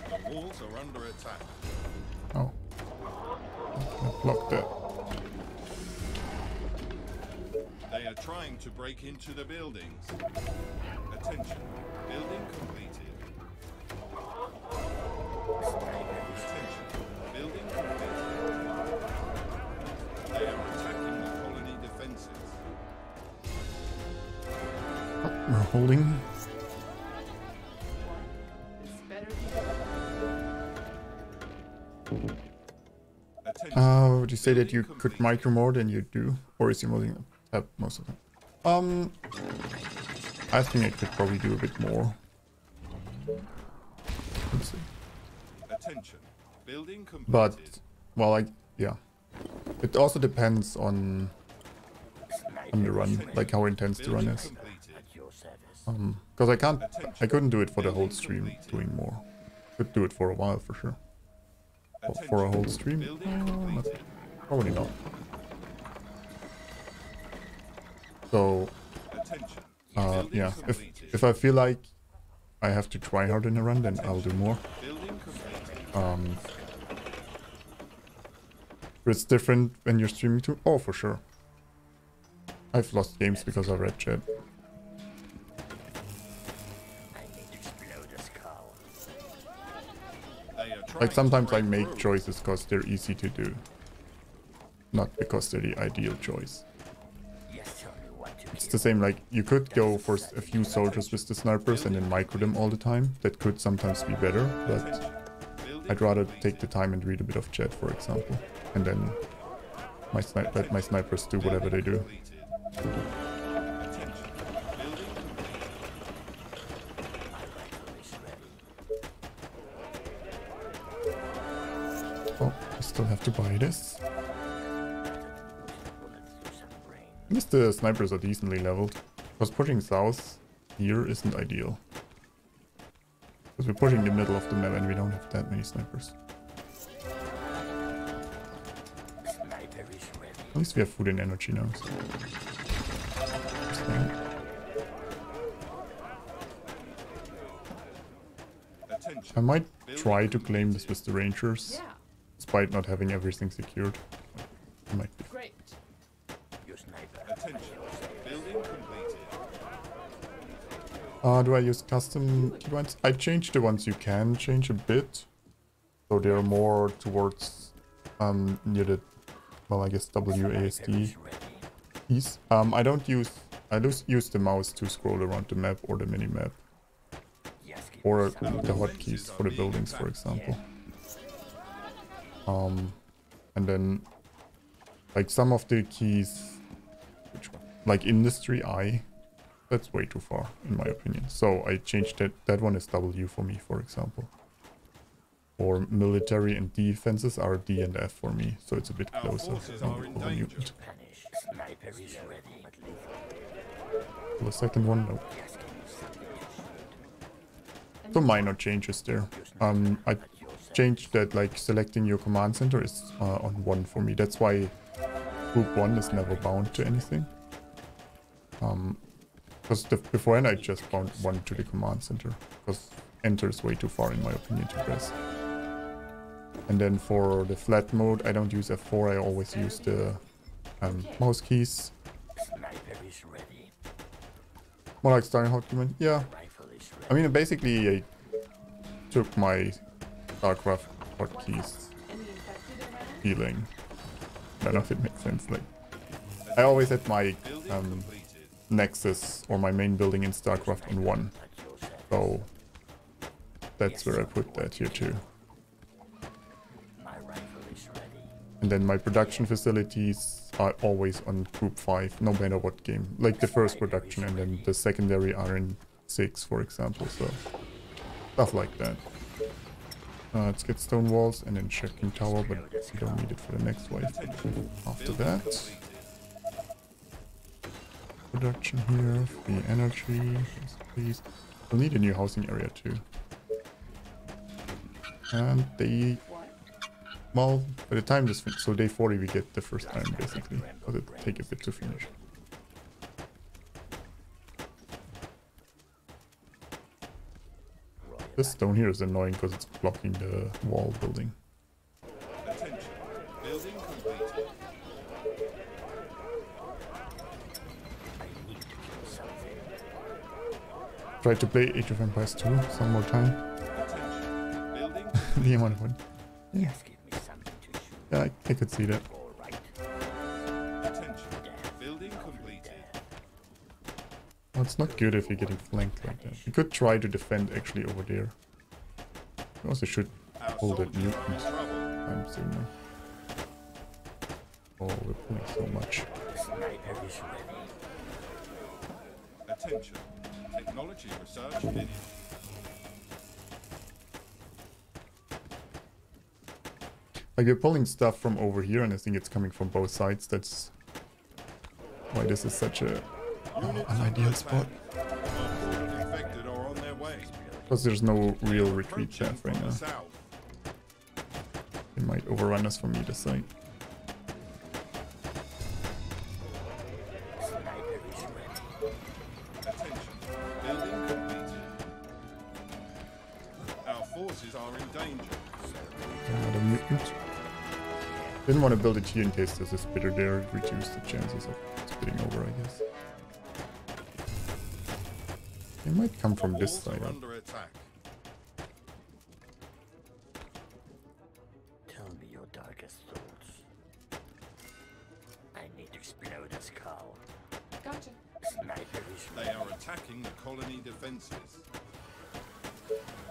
The walls are under attack. Oh. Block that. They are trying to break into the buildings. Attention. Building completed. Attention. Building completed. They are attacking the colony defenses. Oh, we're holding. It's better than Would you say that you could micro more than you do? Or is you moving up most of them? I think I could probably do a bit more. Let's see. Attention. Building completed. But, well, yeah. It also depends on the run, like how intense the run is. At your service. Because I couldn't do it for the whole stream doing more. Could do it for a while for sure. For a whole stream? Not, probably not. So, Attention. yeah, if I feel like I have to try hard in a run, then I'll do more. Building completed. But it's different when you're streaming too. Oh, for sure. I've lost games because I read chat. I need to explode a skull. They are trying Like to sometimes I break make through. choices because they're easy to do. Not because they're the ideal choice. Yes, tell me what to It's do. the same, like, you could go for a few soldiers with the snipers and then micro them all the time. That could sometimes be better, but I'd rather take the time and read a bit of chat, for example. And then let my snipers do whatever they do. Attention. Building completed. Oh, I still have to buy this. Bullets through some brain. At least the snipers are decently leveled. Because pushing south here isn't ideal. Because we're pushing the middle of the map and we don't have that many snipers. Sniper is ready. At least we have food and energy now. So. Attention. I might try to claim this with the Rangers, yeah. despite not having everything secured. I might be. Great. Your sniper. Attention. Building completed. Do I use custom keybinds? I changed the ones you can change a bit. So they're more towards near the, well, I guess WASD keys. I don't use, use the mouse to scroll around the map or the mini map. Yes, give Or me something. the hotkeys for the buildings, for example. And then, like some of the keys, like industry I, that's way too far in my opinion. So I changed that. That one is W for me, for example. Or military and defenses are D and F for me, so it's a bit Our closer. forces than are the in Power danger. Unit. Spanish. Sniper is ready. But lethal. For the second one, no. Yes, give me something to shoot. Some minor changes there. I At your service. changed that, like selecting your command center is on 1 for me. That's why group 1 is never bound to anything. Because beforehand I just bound 1 to the command center. Because enter is way too far in my opinion to press. And then for the flat mode, I don't use F4, I always use the mouse keys. Sniper is ready. More like starting hotkey. Yeah, Rifle is ready. I mean basically I took my StarCraft hotkeys Any infected around? healing. I don't know if it makes sense. Like I always had my Building completed. nexus or my main building in StarCraft on 1. So that's where I put that here too. And then my production facilities are always on group 5, no matter what game. Like the first production, and then the secondary are in 6, for example. So stuff like that. Let's get stone walls and then checking tower, but we don't need it for the next wave. After that, production here, free energy, yes, please. We'll need a new housing area too. And they, well, by the time this, so day 40 we get the first time basically, but it'll take a bit to finish. This stone here is annoying because it's blocking the wall building. Attention. Building completed. Try to play Age of Empires 2 some more time. Attention. Building The amount of fun. Yeah, Just give me something to shoot. yeah, I could see that. All right. attention. Building completed. Well, it's not good if you're getting flanked like that. You could try to defend actually over there. You also should Our hold that soldiers are in mutant trouble. time sooner. Oh, we're pulling so much. Sniper is ready. Attention. Technology research finished. Like we're pulling stuff from over here, and I think it's coming from both sides. That's why this is such a an ideal spot. Infected or on their way. Because there's no real retreat Approaching path right from the now. south. They might overrun us from either side. Sniper is ready. Attention. Building completed. Our forces are in danger. Another mutant. Didn't want to build it here in case there's a spitter there. It reduced the chances of spitting over, I guess. They might come from this Walls side are up. under attack. Tell me your darkest thoughts. I need to explode a skull. Gotcha. Sniper is They ready. are attacking the colony defenses.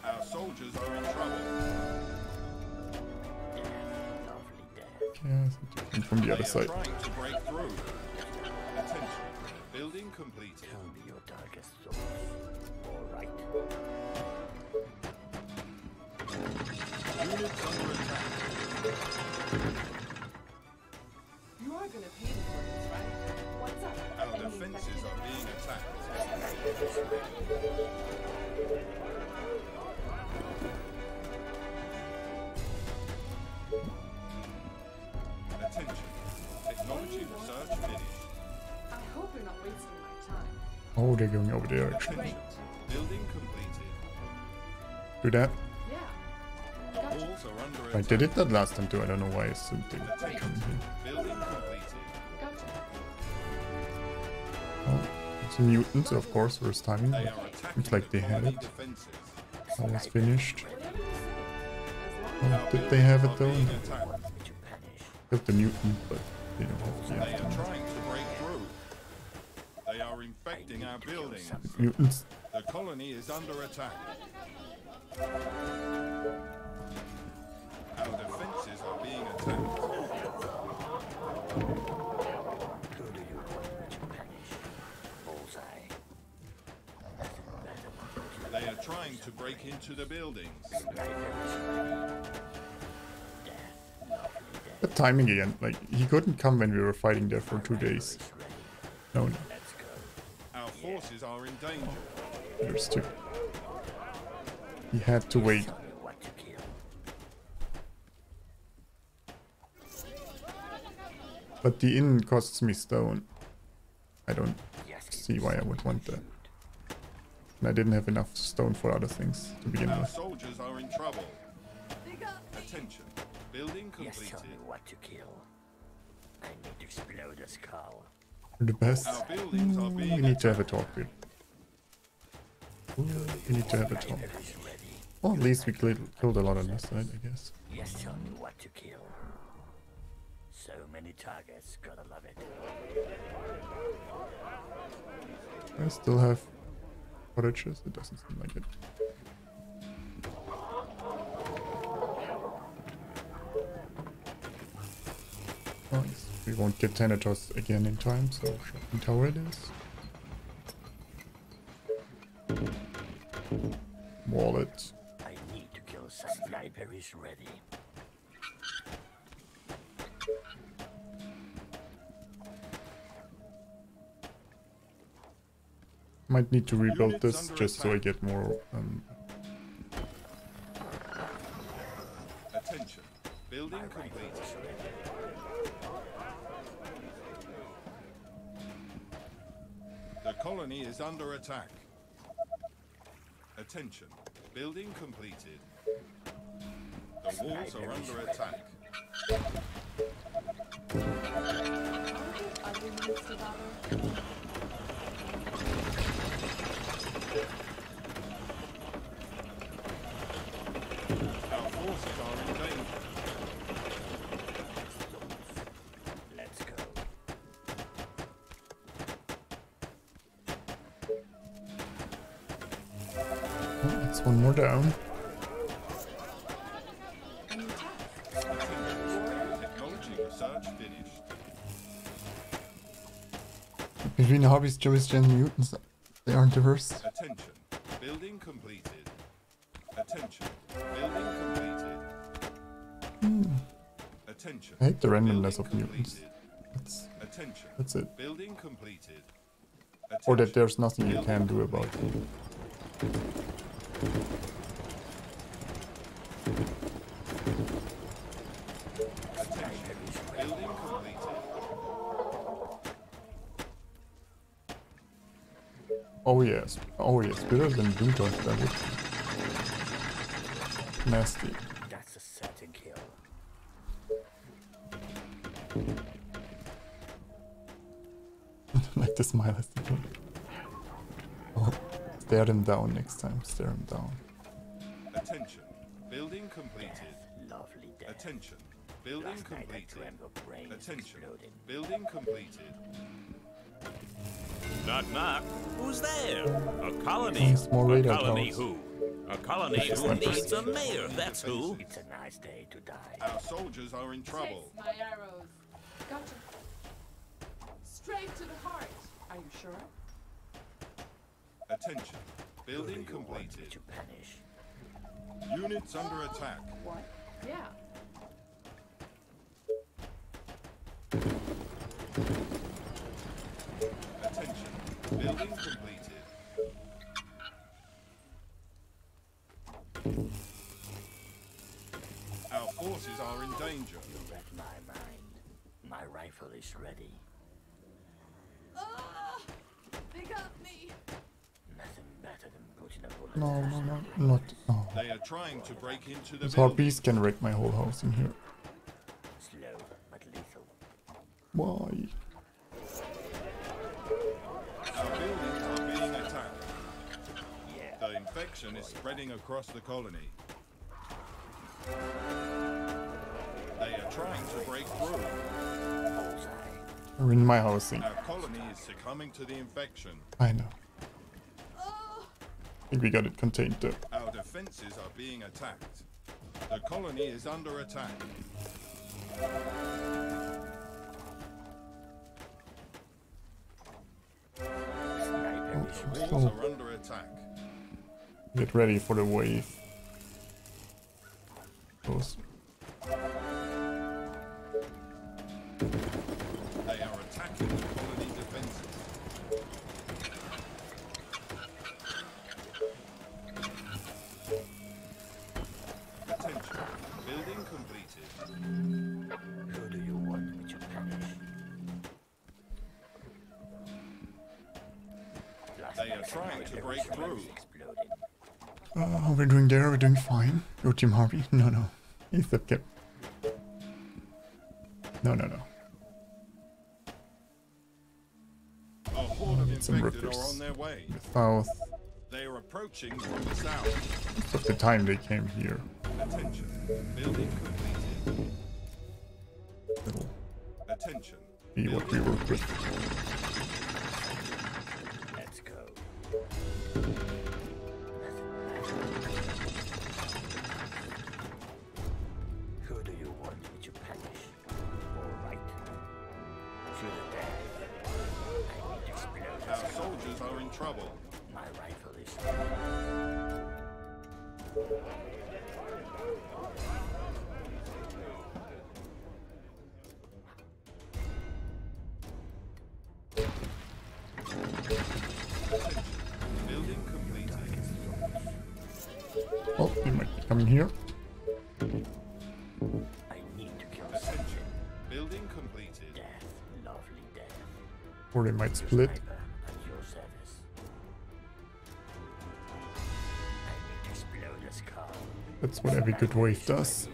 Our soldiers are in trouble. Lovely death. Yeah, I think they come from the They other are side. trying to break through. Attention. Building completed. Tell me your darkest thoughts. All right. Units under attack. You are gonna pay me for this, right? What's up? Our Any defenses infected? are being attacked. Sniper is ready. Attention. Technology research finished. I hope you're not wasting my time. Oh, they're going over there actually. Great. Building completed. Do that. Yeah. The Gotcha. walls are under I attack. did it that last time too. I don't know why I assumed they would come Attention. here. Building completed. Gotcha. Oh, it's a mutant, so of course, first timing. They But are attacking looks like the they had colony it. defenses. Almost finished. Whatever you say. As long Oh, as did they have it Are though? being attacked. Want me to punish? Got the mutant, but they don't have the They are aftermath. trying to break through. They are infecting our buildings. Mutants. The colony is under attack. Our defenses are being attacked. Who do you want me to punish? Bullseye. Doesn't matter what you They are trying to break into the buildings. Sniper is ready. Death. Lovely death. The timing again. Like, he couldn't come when we were fighting there for 2 days. Is ready. No, no. Let's go. Our forces are in danger. There's 2. He had to wait. Tell me what to kill. But the inn costs me stone. I don't Yes, see why I would want that. And I didn't have enough stone for other things to begin Our with. soldiers are in trouble. Attention. Building Yes, tell completed. me what to kill. I need to explode a skull. You're the best. Our buildings are We being need to have a attacked. talk here. We need to have a talk. Sniper is ready. Well, at least we killed a lot on this side, I guess. Yes, tell me what to kill. So many targets, gotta love it. I still have cottages. It doesn't seem like it. Nice. We won't get Thanatos again in time, so shopping tower it is. Wallet. I need to kill some libraries ready. Might need to rebuild this just so I get more. Attention. Building complete. The colony is under attack. Attention. Building completed. The walls are under attack. Our forces are in danger. Let's go. Oh, that's one more down. Technology research finished. Between hobbies, Joey's and mutants, they aren't diverse. Attention. Building completed. Attention. Building completed. Attention. I hate the randomness Building of mutants. completed. Attention. That's it. Building completed. Or that Attention. there's nothing you Building can do about it. completed. Attention. Building completed. Oh yes. Oh yes. Better than Doomtorch, that would be nasty. That's a certain kill. Like the smile as the thing. Oh, stare them down next time. Stare them down. Attention. Building completed. Lovely death. Attention. Building Last night I completed. dreamt of brains Attention. exploding. Building completed. Knock knock. Who's there? A colony. Nice, more A radar colony towers. who? A colony That's who interesting. needs a mayor, that's who. It's a nice day to die. Our soldiers are in trouble. Chase my arrows. Gotcha. Straight to the heart. Are you sure? Attention. Building Who do you want me completed. to punish? Units under attack. What? Yeah. Attention. Building completed. Our forces are in danger. You read my mind. My rifle is ready. They got me. Nothing better than putting a bullet. No, no, no, not. Oh. They are trying to break into the These building. harpies can wreck my whole house in here. Slow but lethal. Why? Our buildings are being attacked. Yeah. The infection is spreading across the colony. They are trying to break through. Bullseye. They're in my housing. Our colony is succumbing to the infection. I know. I think we got it contained though. Our defenses are being attacked. The colony is under attack. Sniper is The ready. walls are under attack. Get ready for the wave. Close. They are attacking the colony defenses. Attention. Building completed. Who do you want me to punish? Last They are night trying to my break brains through. exploding. How we're doing there? We're doing fine. Your team Harvey? No, no. He's the kid. No, no, no. A horde of Some infected rippers. are on their way. The south. They are approaching from the south. Most of the time they came here. Attention. Building completed. Little Attention. be what we work with. Let's go. Who do you want me to punish? All right. To the death. I need to explode Our this car. soldiers are in trouble. My rifle is... Building completed. Oh, they might be coming here. I need to kill Attention. something. Building completed. Death. Lovely death. Or they might split. Sniper at your service. I need to explode this car. That's what every good wave does.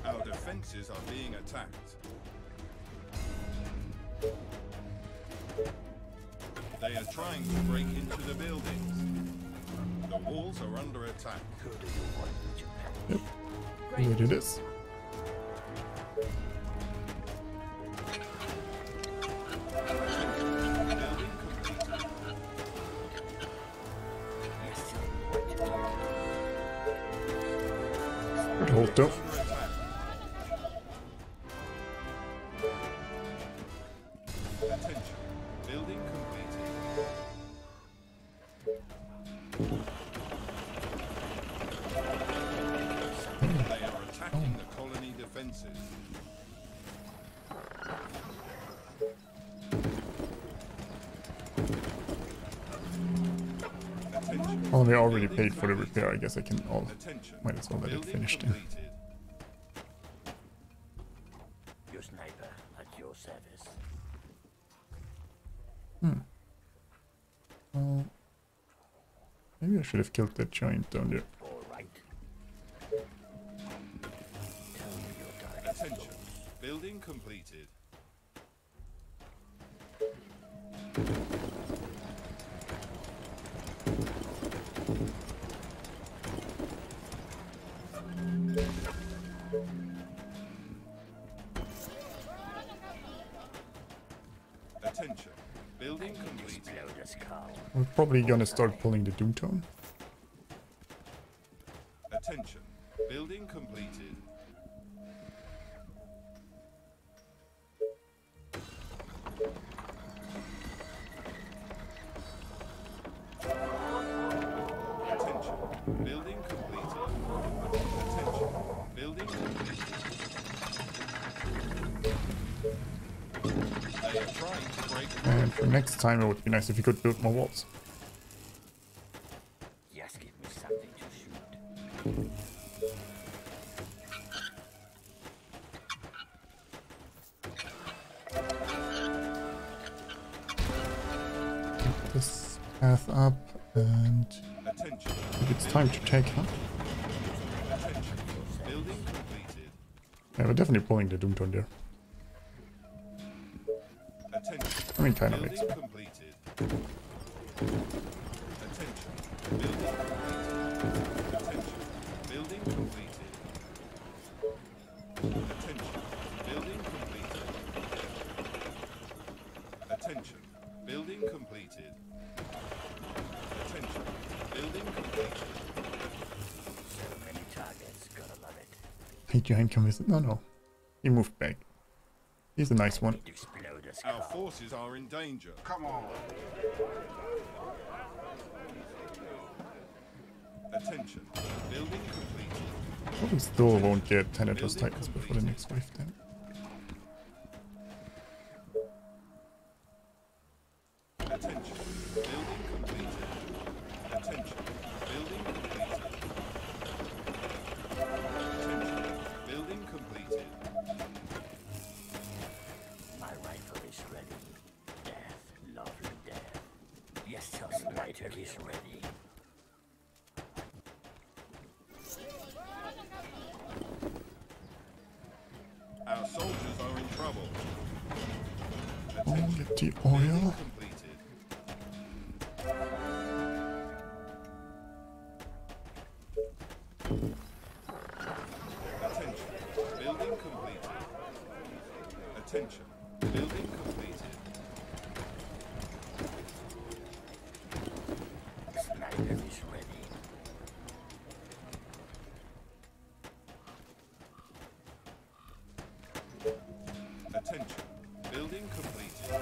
Our defenses are being attacked. They are trying to break into the buildings. The walls are under attack. Who do you want me to punish? Yep. There it is. Building completed. Yes, tell me what to do. Good hold though. Under attack. Attention. Building completed. They are attacking the colony defenses. Attention. Oh, they already paid for the repair. I guess I can all Attention. might as well let it Building finish then. completed. Your sniper at your service. Well, maybe I should have killed that giant down there. All right. Tell me your target. Attention. Building completed. Attention. Building completed. Explode this car. We're probably gonna start pulling the Doomtone. Attention. Building completed. Attention. Building completed. Attention. Building completed. They are trying to break through. And for next time, it would be nice if you could build more walls. Yes, give me something to shoot. This path up, and Attention. I think it's time to take, huh? Attention. Building completed. Yeah, we're definitely pulling the Doomtone there. Attention. I mean, kind of Building makes. completed. Attention. Building completed. Attention. Building completed. Attention. Building completed. Attention. Building completed. Attention. Building completed. So many targets. Gotta love it. Hey, giant, come with it. No, no. He moved back. He's a nice one. Need to explode this Our car. forces are in danger. Come on. Attention. Building completed. Probably still won't get Thanatos Titans before the next wave then. Attention. Building completed. Attention. Building completed. Attention. Building completed. My rifle is ready. Death. Lovely death. Yes, tell sniper is ready. Our soldiers are in trouble. Oh, Attention. get the Building oil. completed. Attention. Building completed. Attention. Building completed. Sniper is ready. Attention. Building completed.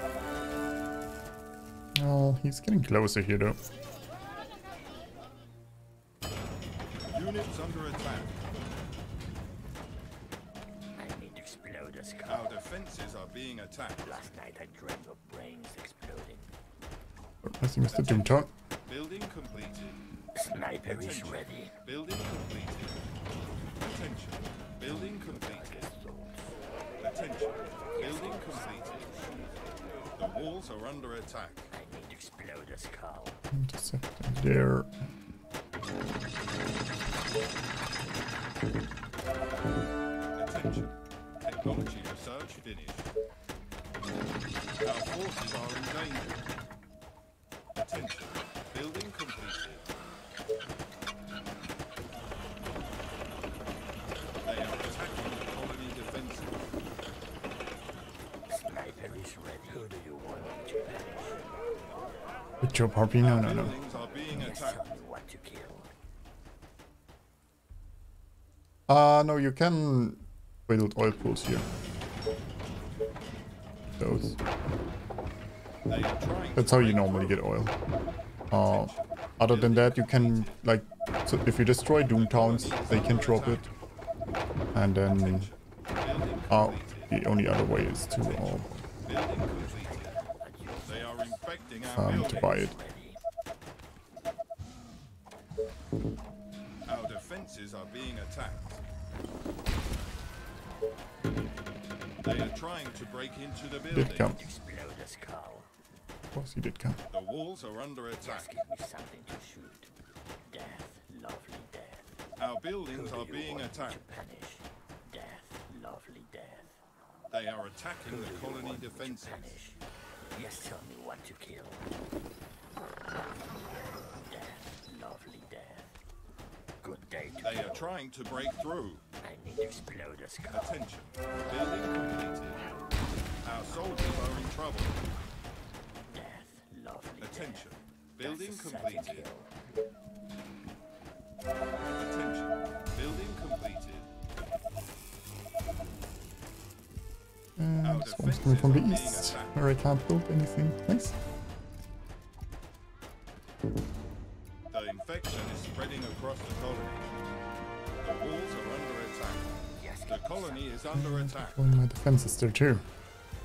Oh, he's getting closer here though. Units under attack. I need exploders. Our defenses are being attacked. Last night I dreamt of brains exploding. I see Mr. Doomtown. Building completed. Sniper is ready. Building completed. Attention. Building completed. Attention. Building completed. The walls are under attack. I need exploders, Carl. Intercepting there. Attention. Technology research finished. Our forces are in danger. Attention. Building completed. They are attacking the colony defenses. Sniper is ready. Who do you want me to finish? Good job, Harpy. No, no, no. Buildings are being Yes, tell attacked. me what to kill. No, you can build oil pools here. Those. They are trying That's to how you break normally through. get oil. Other than that, you can, like, so if you destroy Doom Towns, they can drop it. And then, Building the only other way is to, Building completed. They are infecting our to buildings. buy it. Our defenses are being attacked. They are trying to break into the building. Did come. Exploders, Carl. Of course he did come. The walls are under Just attack. give me something to shoot. Death, lovely death. Our buildings Who are do you being want me attacked. to punish? Death, lovely death. They are attacking Who the do you colony want me to defenses. punish? Yes, tell me what to kill. Death, lovely death. Good day to They kill. are trying to break through. I need exploders, Carl. Attention. Building completed. Our soldiers are in trouble. Death, lovely Attention. death. Building That's a certain completed. kill. Attention. Building completed. And swarm's coming from the east, where I can't build anything. Nice. The infection is spreading across the colony. The walls are under attack. Yes, The colony is under attack. Controlling my defenses there too.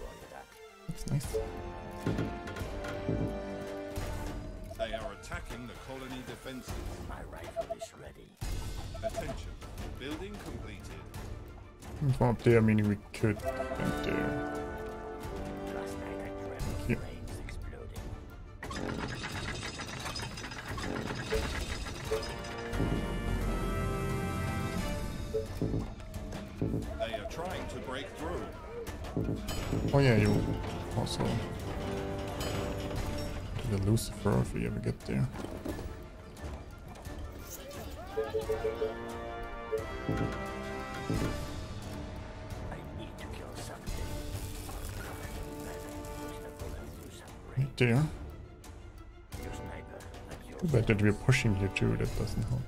roger that. That's nice. They are attacking the colony defenses. My rifle is ready. Attention. Building completed. From up there, meaning we could defend there. Last night I dreamt of Yeah. brains exploding. They are trying to break through. Oh yeah, you also do the Lucifer if we ever get there. I need to kill something. Right there. Your sniper and your Too bad that we're pushing here too, that doesn't help.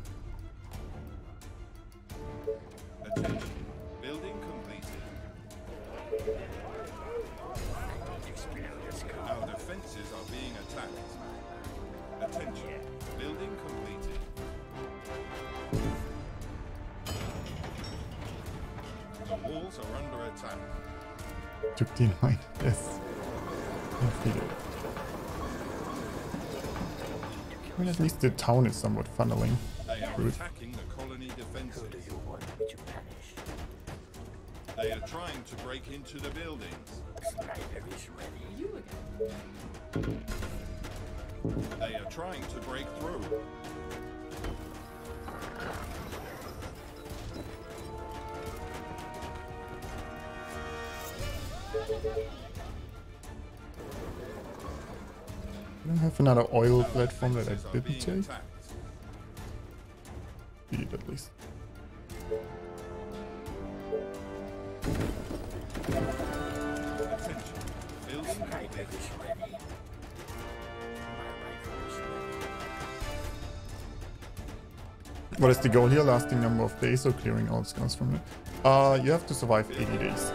Attention. Building completed. exploders, Carl. Our defenses are being attacked. Attention. Building completed. The walls are under attack. Took the line, yes. Defeated. Well, at least the town is somewhat funneling. They are Good. attacking the colony defenses. Who do you want me to punish? They are trying to break into the buildings. Sniper is ready. You again. They are trying to break through. I don't have another oil platform that I Defenses are didn't being take. attacked. Speed at least. Supply package ready. My rifle is ready. What is the goal here? Lasting number of days or clearing all scars from it? You have to survive 80 days.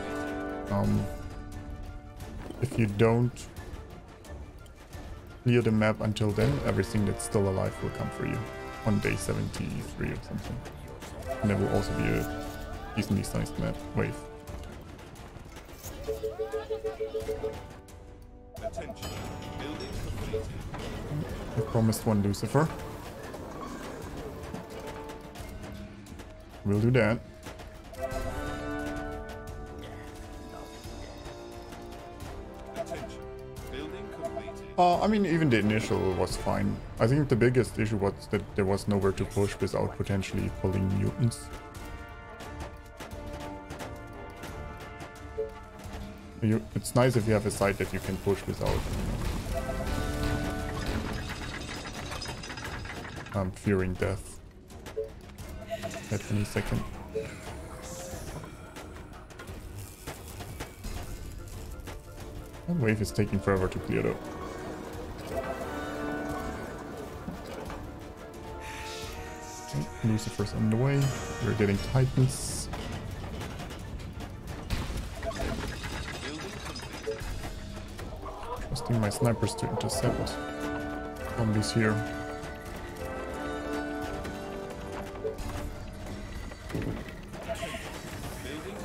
If you don't clear the map until then, everything that's still alive will come for you on day 73 or something. And there will also be a decently sized map wave. Attention. Building completed. I promised one Lucifer. We'll do that. Attention. Building completed. I mean, even the initial was fine. I think the biggest issue was that there was nowhere to push without potentially pulling mutants. It's nice if you have a site that you can push without, fearing death at any second. That wave is taking forever to clear though. Okay, Lucifer's on the way. We're getting Titans. Trusting my snipers to intercept zombies here.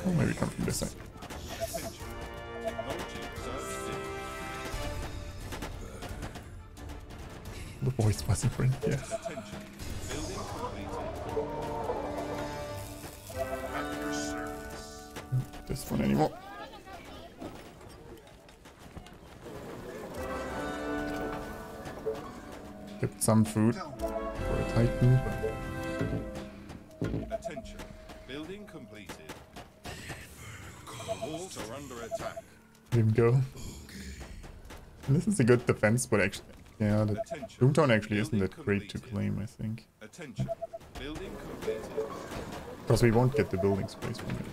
Oh, maybe come from this side. The voice wasn't friend, yes. This one anymore. Get some food for a Titan. Attention. Building completed. The walls are under attack. Let him go. And this is a good defense, but actually, yeah, the Doomtown actually isn't that great to claim, I think. Attention. Building completed. Because we won't get the building space from it.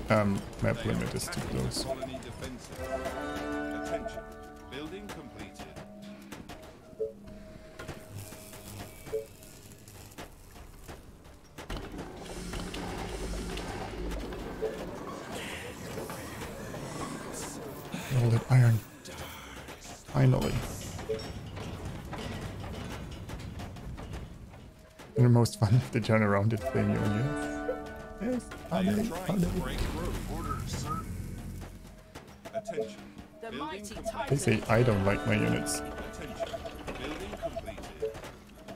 The map limit is too close. Colony defenses. Attention. Building completed. All that iron. Finally. And the most fun if they turn around and flame you on you. Yes, They are trying to break through. Orders, sir. Attention. The Building mighty completed. They Titan. say I don't like my units. Attention. Building completed.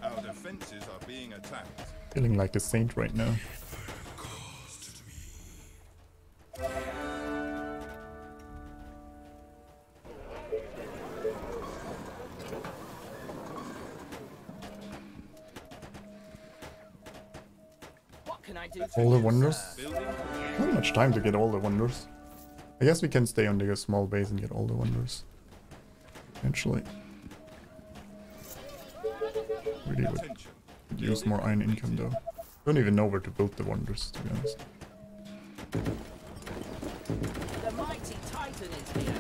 Our defenses are being attacked. Feeling like a saint right now. What can I do? All the wonders. Building completed. Not much time to get all the wonders. I guess we can stay on the small base and get all the wonders. Eventually. Really would Attention. use more iron income though. Don't even know where to build the wonders, to be honest. The mighty Titan is here.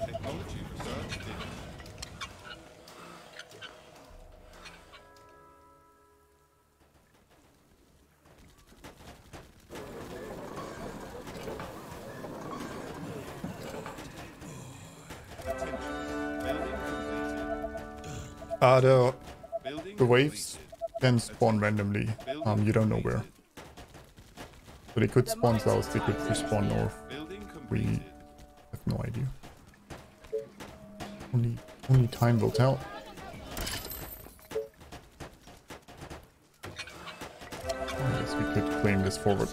Technology research finished. Attention. Building completed. Building The waves completed. can spawn randomly. You don't know where. So they could spawn south, they could respawn north. Building We completed. have no idea. Only time will tell. I guess we could claim this forward.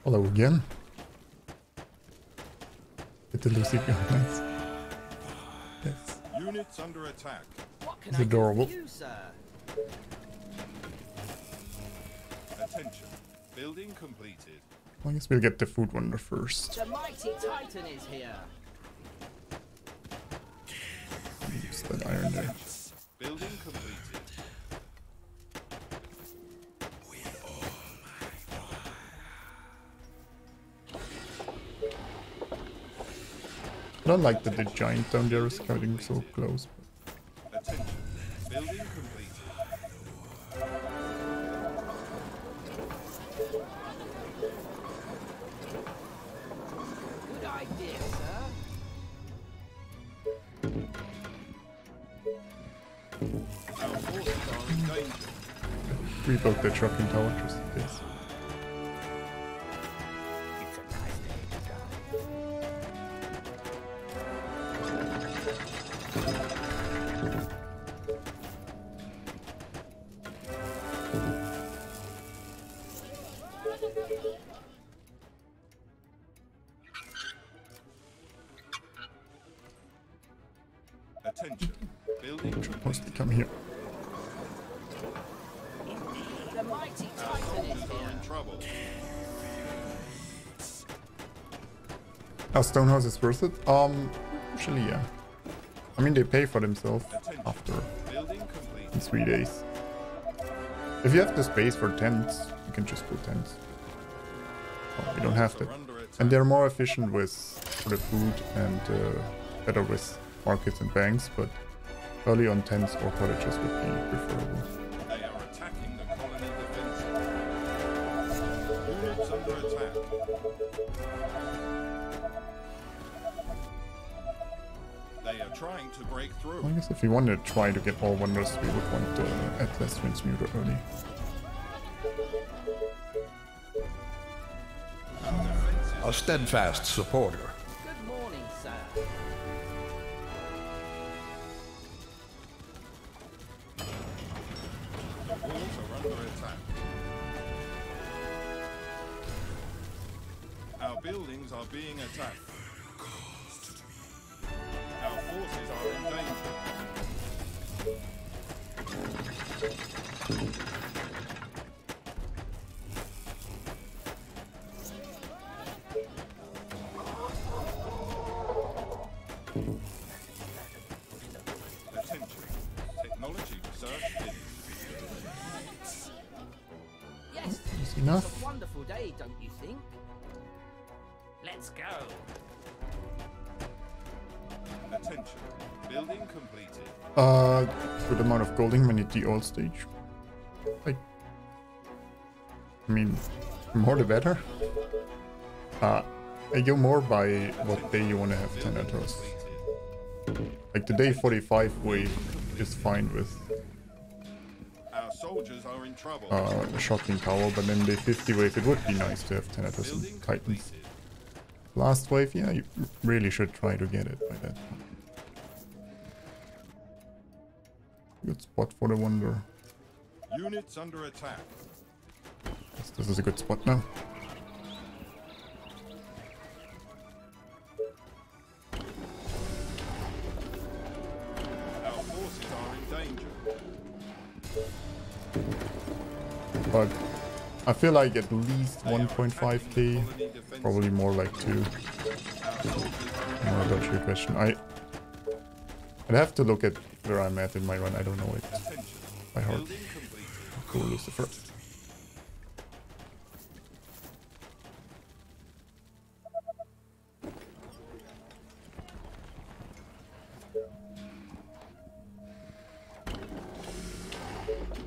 Hello again. Get the Lucy guns. Yes. Units under attack. What can It's I adorable. do for you, sir? Attention. Building completed. I guess we'll get the food wonder first. The mighty Titan is here. Use that iron there. Building completed. I don't like that the giant down there is getting so close. Attention. Building completed. Good idea, sir. Our forces are in danger. Rebuild the trucking tower just in case. It's a nice day to die. Attention. Building completed. Mostly come here. The mighty Our Titan is soldiers are here. in trouble. Our Stonehouse is worth it? Actually, yeah. I mean, they pay for themselves after Building in completed. 3 days. If you have the space for tents, you can just put tents. Oh, you don't have to. Are under attack. And they're more efficient with for the food and better with markets and banks, but early on tents or cottages would be preferable. They are attacking the colony defenses. Units under attack. They are trying to break I through. guess if we want to try to get all wonders, we would want the Atlas Transmuter early. Our defenses A steadfast supporter. Good morning, sir. walls are under attack. Our buildings are being attacked. Our forces are in danger. Attention. Technology research finished. Yes, Easy enough. it's a wonderful day, don't you think? Let's go. Attention. Building completed. Good amount of golding when you the old stage. Like, I mean, more the better. I go more by what day you want to have Building Thanatos. completed. Like the day 45 wave is fine with Our soldiers are in trouble. a shocking tower, but then day 50 wave it would be nice to have Thanatos Building and Titans. completed. Last wave, yeah, you really should try to get it by that point. Good spot for the wonder. Units under attack. Yes, this is a good spot now. Our forces are in danger. But I feel like at least They are 1.5k, attacking the colony defenses. probably more like 2. Our soldiers are in No, that's your question. I'd have to look at where I'm at in my run. I don't know it attention. by heart. Building completed. Cool, Lucifer.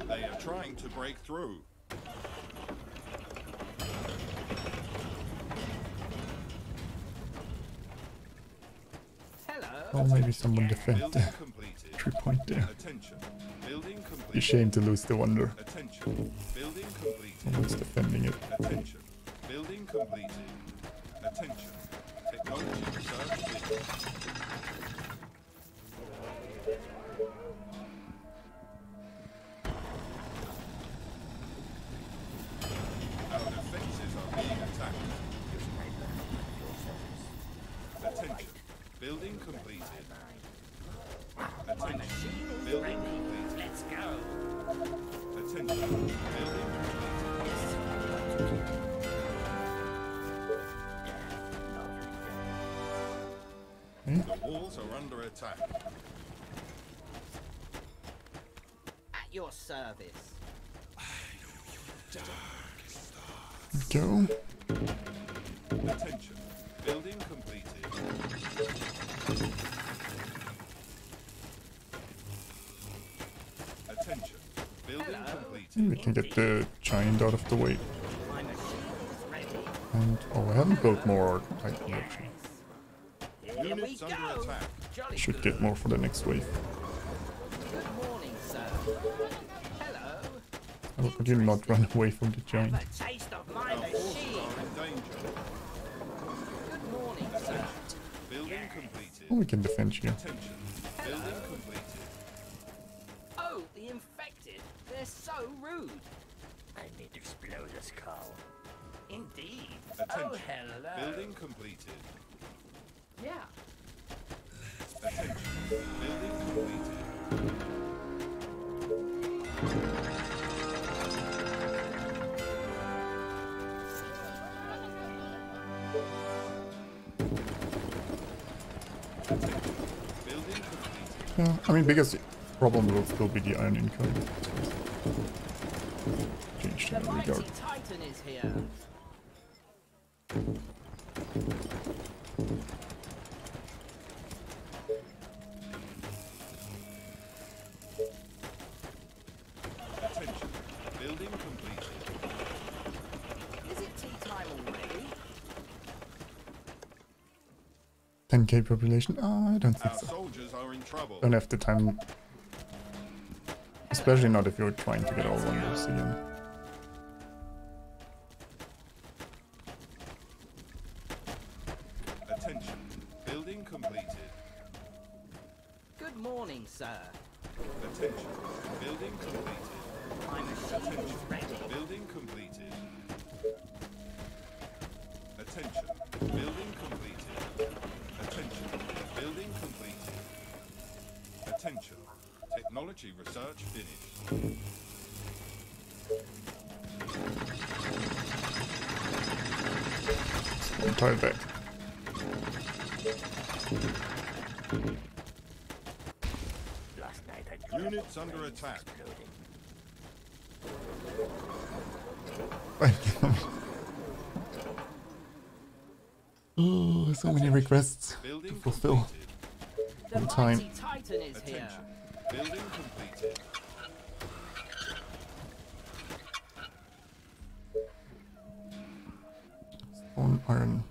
They are trying to break through. Hello. Oh, maybe someone defend Building the completed. 3 point there. Attention. Building Be a completed. shame to lose the wonder. Attention. Building completed. Someone's defending it. Attention. Building completed. Attention. Technology research finished. Our defenses are being attacked. Attention. Building completed. Attention. Building completed. Let's go. Attention. Building completed. The walls are under attack. At your service. Go. Attention. Building completed. Attention. Building completed. We can get the giant out of the way. My machine is ready. And oh, I haven't built more Titan actually. Here we Units under go. attack. Jolly Should good. get more for the next wave. Good morning, sir. Hello. How could you not run away from the giant? Have a taste of my Our forces machine. are in danger. Good morning, sir. Building completed. Oh, we can defend you. Attention. Building completed. Oh, the infected. They're so rude. I need to explode this cow. Indeed. Attention. Oh, hello. Building completed. Yeah. Attention. Building completed. Attention. Building completed. Yeah, I mean, biggest problem will still be the iron income. Change The the mighty regard. Titan is here. Attention. Building completed. Is it tea time already? 10k population? Oh, I don't think Our so. soldiers are in trouble. Don't have the time. Especially not if you're trying to get all wonders again. Attention. Building completed. Good morning, sir. Attention. Building completed. My machine is ready. Building completed. Attention. Building completed. Attention. Building completed. Attention. Technology research finished. Entire back. Last night I dreamt Units under attack. Oh, so many requests to Building fulfill. completed. The On time. mighty Titan is here. Attention. Building completed. On iron.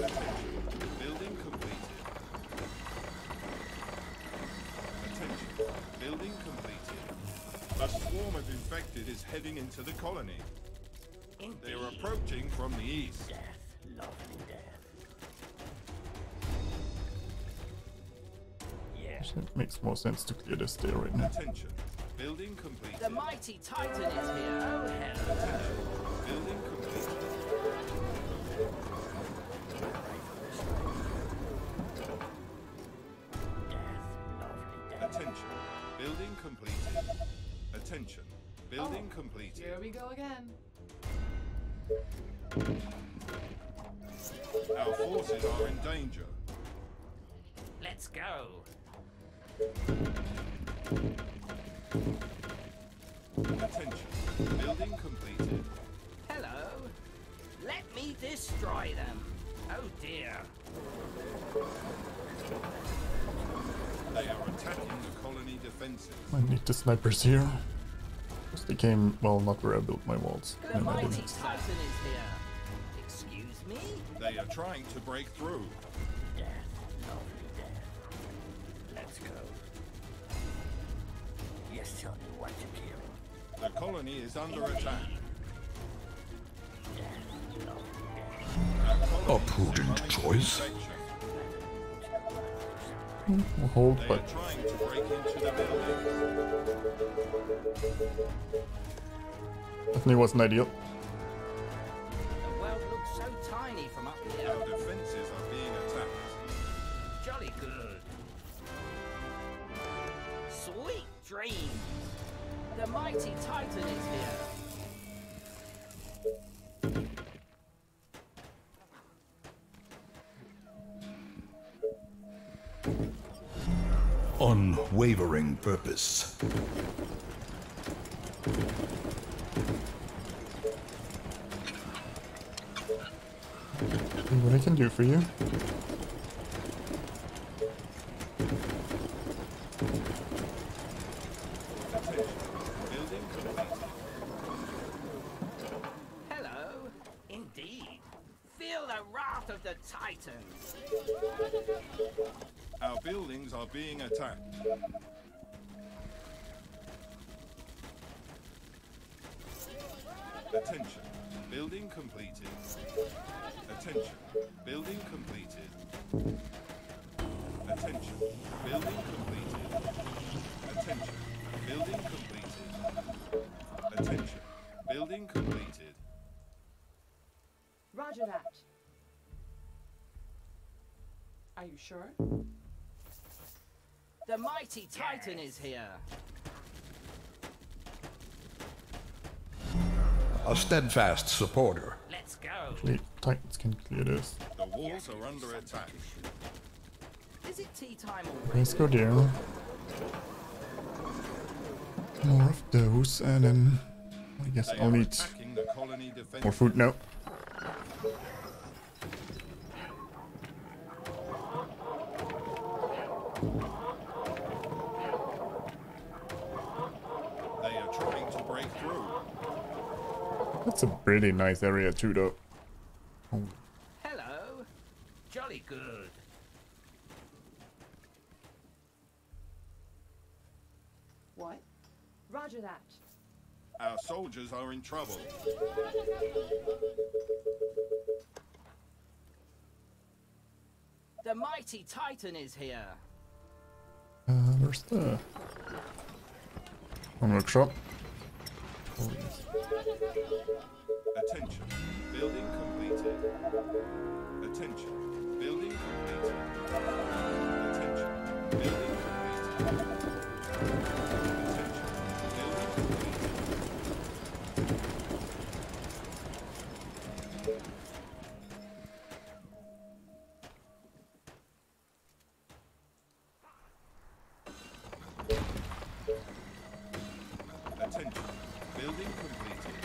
Building completed. Attention. Building completed. A swarm of infected is heading into the colony. They are approaching from the east. Death, lovely death. Yes. So it makes more sense to clear this there right now. Attention. Building completed. The mighty Titan is here. Oh, hello. Building completed. Attention. Building completed. Attention. Building completed. Here we go again. Our forces are in danger. Let's go. Attention. Building completed. Hello. Let me destroy them. Oh dear. They are attacking the colony defenses. I need the snipers here. Because they came, well, not where I built my walls. The And I mighty didn't. Titan is here. Excuse me? They are trying to break through. Death, lovely death. Let's go. Yes, tell me what to kill. The colony is under attack. Death, lovely death. Our colony A is prudent running choice. infection. We'll hold, They are but trying to break into the building. Definitely wasn't ideal. The world looks so tiny from up here. Our defenses are being attacked. Jolly good. Sweet dreams. The mighty Titan is here. Unwavering purpose. See what I can do for you. Hello. Indeed. Feel the wrath of the Titan. Our buildings are being attacked. Attention. Building completed. Attention. Building completed. Attention. Building completed. Attention. Building completed. Attention. Building completed. Roger that. Are you sure? The mighty Titan is here. A steadfast supporter. Let's go. Actually, Titans can clear this. The walls are under attack. Is it tea time already? Let's go there. More of those, and then I guess They I'll are need attacking the colony defense. more food now. They are trying to break through. That's a pretty nice area too, though. Oh, Hello. Jolly good. What? Roger that. Our soldiers are in trouble. The mighty Titan is here. where's the one workshop? Oh, yes. Attention. Building completed. Attention. Building completed. Attention. Building completed. Attention. Building completed. Attention. Building completed.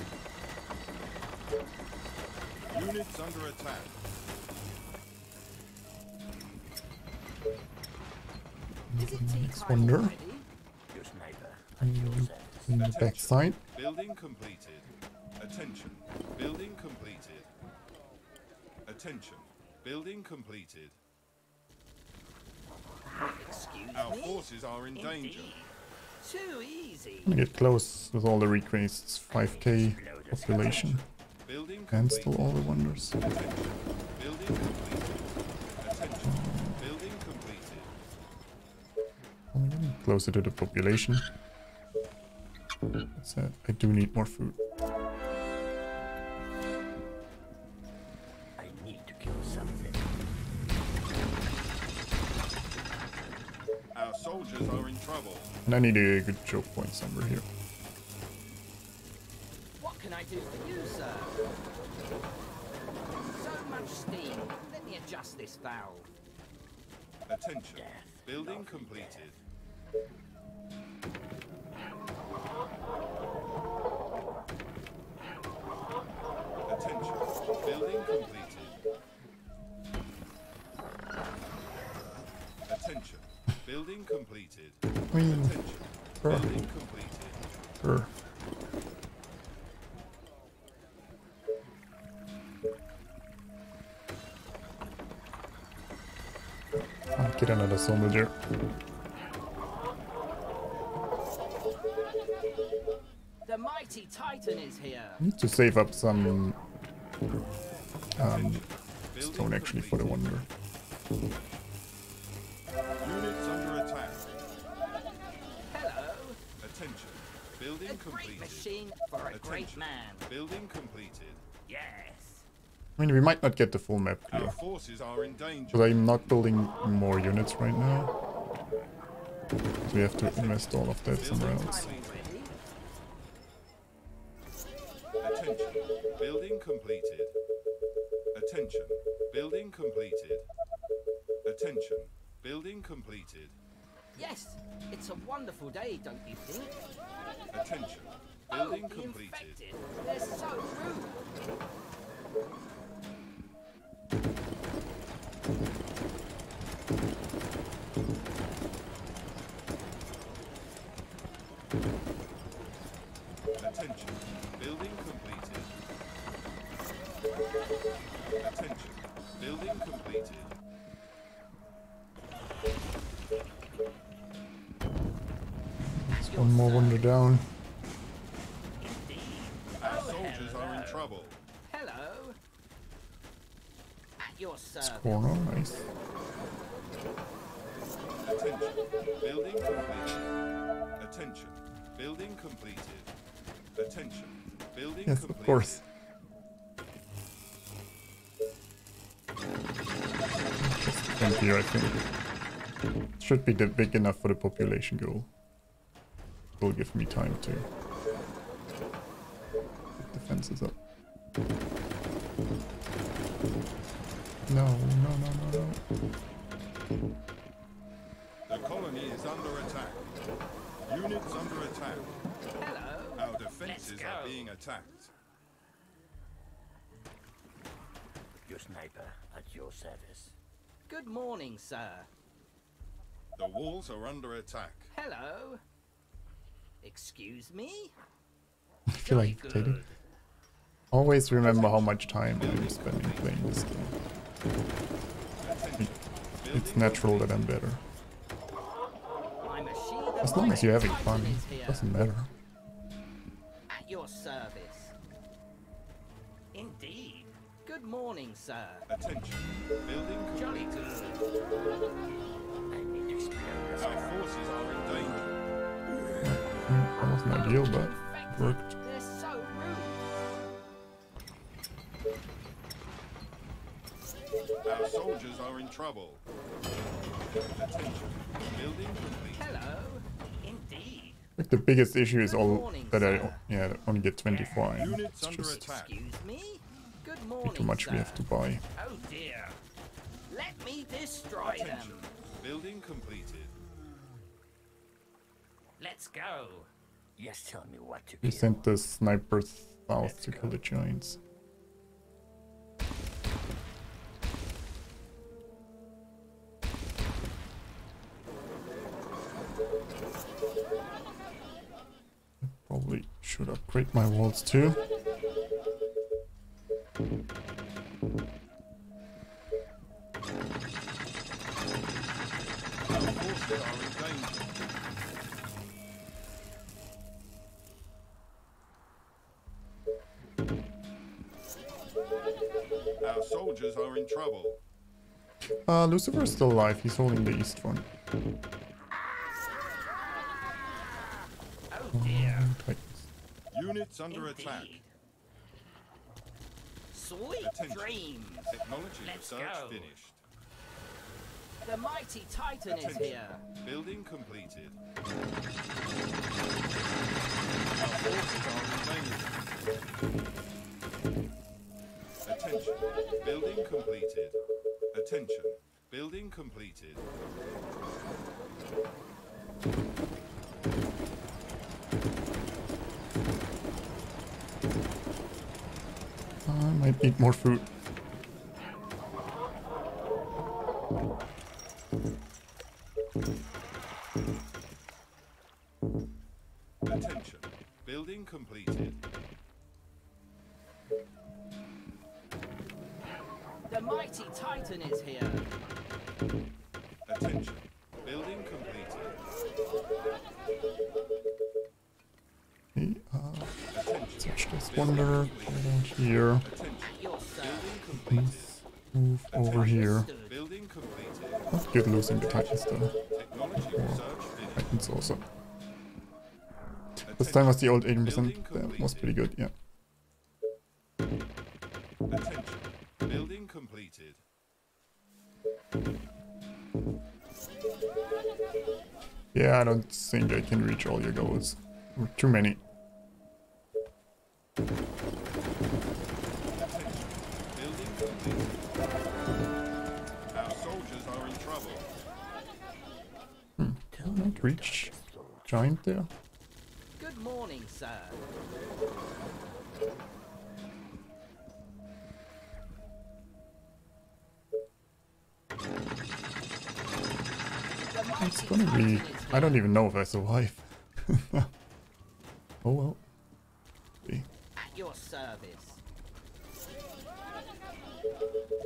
Units under attack. Is it tea Next time wonder. already? Your sniper. In the back side. Building completed. Attention. Building completed. Attention. Building completed. Excuse Our me? forces are in danger. Indeed. Too easy. I'm gonna get close with all the requests. 5k population. Building And completed. still all the wonders. Attention. Building completed. Attention. Building completed. I'm getting closer to the population. That said, I do need more food. I need to kill something. Our soldiers are in trouble. And I need a good choke point somewhere here. What can I do for you, sir? So much steam. Let me adjust this valve. Attention. Building completed. Attention. Building completed. Attention. Building completed. Attention. Building completed. Sure. I'll get another soldier. The mighty Titan is here. I need to save up some Building stone actually for the wonder. Units under attack. Hello. Attention. Building completed. Machine for a great Attention. man. Building completed. Yes. I mean, we might not get the full map Our here. forces are in danger. But I'm not building more units right now. So we have to invest all of that somewhere else. Attention. Building completed. Attention. Building completed. Attention. Building completed. Yes, it's a wonderful day, don't you think? Attention. Oh, Building the completed. infected. They're so rude. Attention. Building completed. Attention. Building completed. One more wonder down. Our soldiers are in trouble. Hello. At your service. Corner, nice. Attention. Building completed. Attention. Building completed. Attention. Building Yes, completed. of course. Thank you, I think. Should be big enough for the population goal. Will give me time to put the fences up. No, no, no, no, no. The colony is under attack. Units under attack. Hello. Our defenses Let's are go. being attacked. Your sniper at your service. Good morning, sir. The walls are under attack. Hello. Excuse me? I feel like dictating. Always remember how much time I'm spending playing this game. It's natural that I'm better. My machine. As long as you're having fun, Titan is it here. doesn't matter. At your service. Indeed. Good morning, sir. Attention. Building Jolly completed. good. I need to explore this. Our forces are in danger. That wasn't ideal, but it worked. They're so rude. Our soldiers are in trouble. Attention. Building complete. Hello. Indeed. Like the biggest issue is all that I only get 24 iron. Units It's under just attack. Excuse me? Good way morning, too much sir. we have to buy. Oh dear. Let me destroy Attention. them. Building completed. Let's go. Yes, tell me what to We do. sent the snipers south to kill the giants. Probably should upgrade my walls too. Our forces are in danger. Our soldiers are in trouble. Lucifer's still alive. He's holding the east one. Oh dear. Titans. Units under attack. Indeed. Sweet Attention. dreams. Technology Let's research go. finished. The mighty Titan is Attention. here. Building completed. Our forces are in danger. Attention. Building completed. Attention. Building completed. I might need more food. Attention. Building completed. The mighty Titan is here. Attention. Building completed. Okay, Attention. search this wonder. Get out here. Attention. At your service. Building completed. Move over here. Building completed. Not good losing the Titans though. Technology research finished. Titans also. This time was the old 18%. That was pretty good, yeah. Attention. Building completed. Yeah, I don't think I can reach all your goals. Too many. Building completed. Our soldiers are in trouble. Not reach giant there. Good morning, sir. It's gonna be... I don't even know if I survive. Oh well. See. At your service.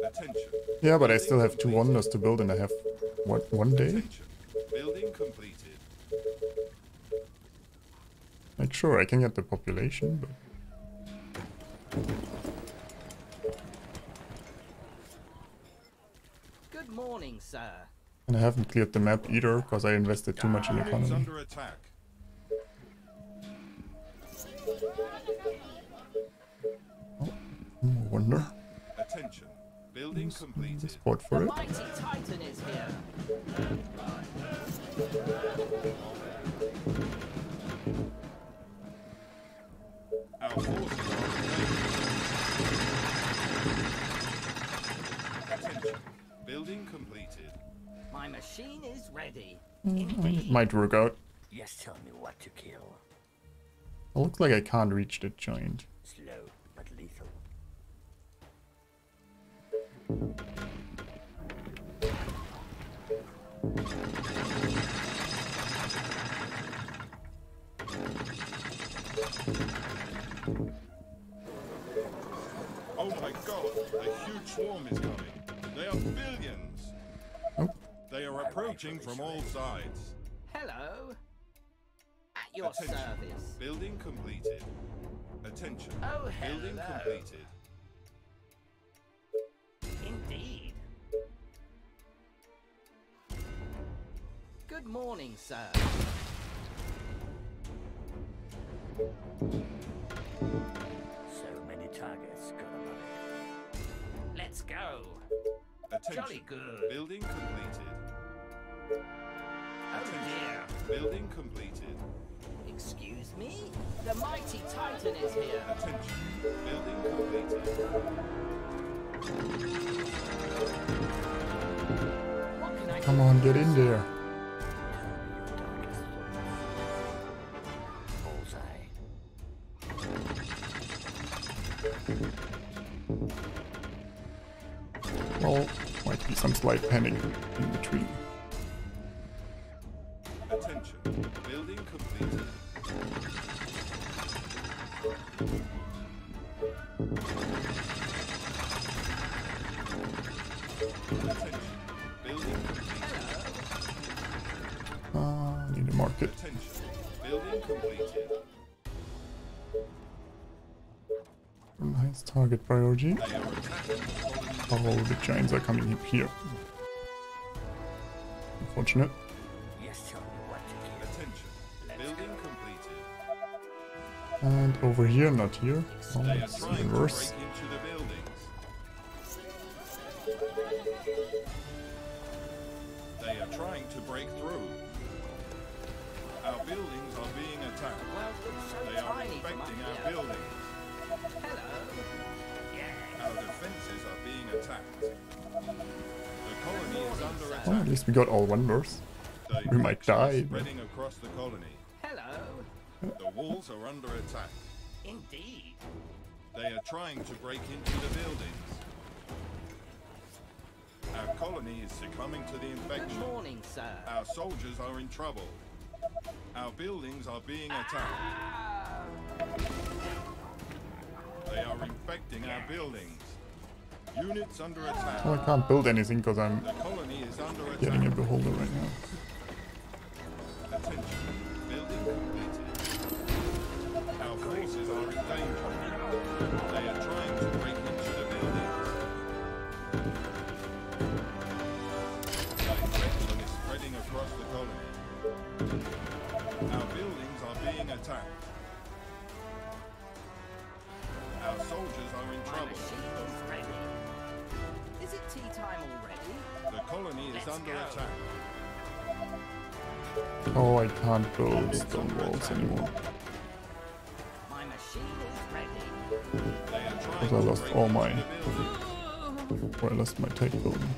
Attention. Yeah, but I still have 2 wonders to build and I have, what, 1 day? Attention. Building completed. Not sure, I can get the population, but... Good morning, sir. And I haven't cleared the map either, because I invested too much in Units economy. under attack. No wonder. Attention. Building completed. Support for The it. mighty Titan is here. Our forces are engaged. Attention. Building completed. My machine is ready. It might work out. Just tell me what to kill. It looks like I can't reach the giant. Slow but lethal. Oh my god, a huge swarm is coming. They are billions. Oh. They are approaching from all sides. Hello. At your Attention. service. Building completed. Attention. Oh, Building hello. completed. Indeed. Good morning, sir. So many targets, got above it. Let's go. Attention. Jolly good. Building completed. Oh Attention. dear. Building completed. Excuse me? The mighty Titan is here. Attention. Building completed. What can I do? Come on, get in there. Bullseye. Well, might be some slight panic in between. Attention. Building completed. Attention. Building completed. Need a market. Attention. Building completed. Nice target priority. They are attacking the colony. Oh, the giants are coming in here. Unfortunate. Yes, tell me what to kill. Attention. Building completed. And over here, not here. Oh, They are it's trying even to worse. break into the buildings. They are trying to break through. Our buildings are being attacked. Well, it's so They are tiny from up infecting our here. buildings. Hello. Yeah. Our defenses are being attacked. The colony is under Oh, at attack. least we got all wonders. The we might infection is die, but- spreading across the colony. Hello. The walls are under attack. Indeed. They are trying to break into the buildings. Our colony is succumbing to the Good infection. morning, sir. Our soldiers are in trouble. Our buildings are being attacked. They are infecting our buildings. Units under attack. Oh, I can't build anything because I'm The colony is under getting a attack. beholder right now. Attention. Building completed. Our forces are in danger. They are trying to break into the buildings. The infection is spreading across the colony. Our buildings are being attacked. are in My trouble. machine is ready. Is it tea time already? The colony is Let's under go. attack. Oh, I can't build stone walls anymore. My machine is ready. They are trying Because I to lost break all into my... the building. Or I lost my tech building.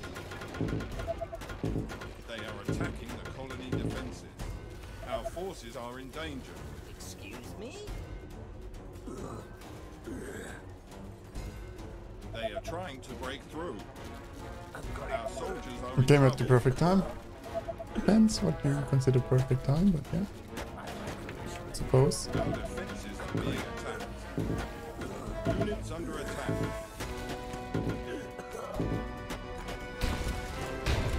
They are attacking the colony defenses. Our forces are in danger. Excuse me? They are trying to break through. Our soldiers are We in came at the trouble. perfect time. Depends what you consider perfect time, but yeah. I suppose. Our defenses are being attacked. Units under attack.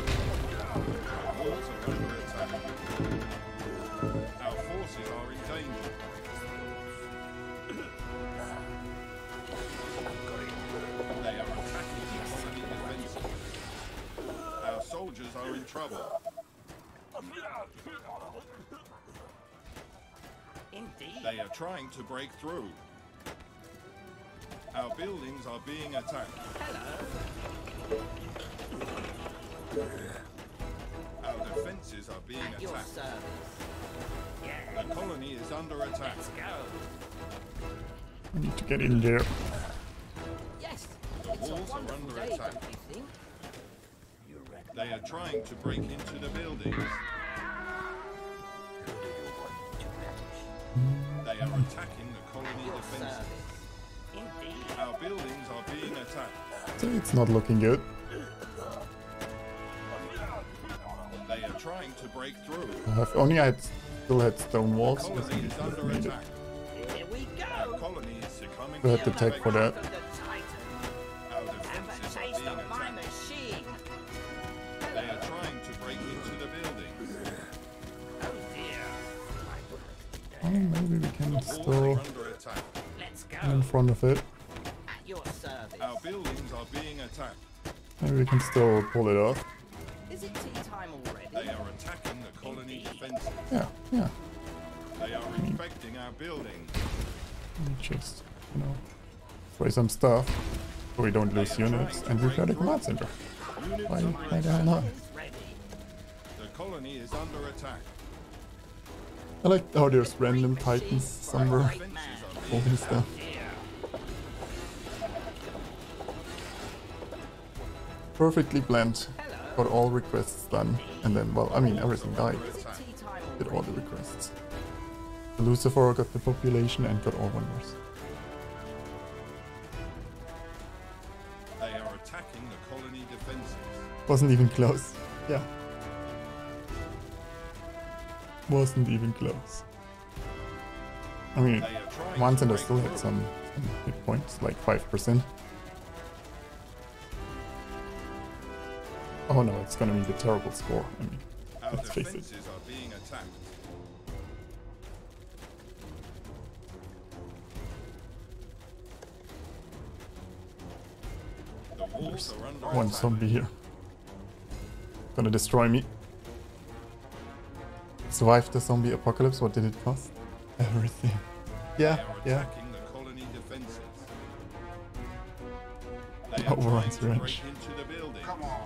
Our walls are under attack. Our forces are in danger. They are attacking the colony defenses. Our soldiers are in trouble. Indeed. They are trying to break through. Our buildings are being attacked. Our defenses are being At your attacked. service. The colony is under attack. Let's go. I need to get in there. Yes. The It's a walls are wonderful under day, attack. don't you think? They are trying to break into the buildings. They are attacking the colony Your defenses. service. Indeed. Our buildings are being attacked. So it's not looking good. They are trying to break through. If only I still had stone The walls. colony is under Made it. attack. Here we Our go. colony is succumbing We to had the tech for that. Welcome to Titan. Our Have a defenses are taste being of my attacked. machine. They are trying to break into the buildings. Oh dear. Oh, maybe we can Walls still are under attack. Let's get in go. front of it. At your service. Our buildings are being attacked. Maybe we can still pull it off. Is it tea time already? They are attacking the colony defenses. Yeah, yeah. They are inspecting our buildings. Let me just, you know, spray some stuff so we don't lose units and repair the command center. Units Why under the hell attack. not? Ready. The colony is under attack. I like how there's random titans somewhere Defenses are being holding stuff. Perfectly planned. Got all requests done. And then, well, I mean, everything died. attacked. Tea time Did already. all the requests. The Lucifer got the population and got all wonders. They are attacking the colony defenses. Wasn't even close. Yeah. Wasn't even close. I mean, They are trying Command to Center break still had through. some hit points, like 5%. Oh no, it's gonna be the terrible score. I mean, Our let's face it. defenses are being attacked. The walls are under One attack. zombie here. Gonna destroy me. Survived the zombie apocalypse, what did it cost? Everything. Yeah, They are yeah. attacking the colony defenses. They are trying Overruns to range. break into the building. Come on.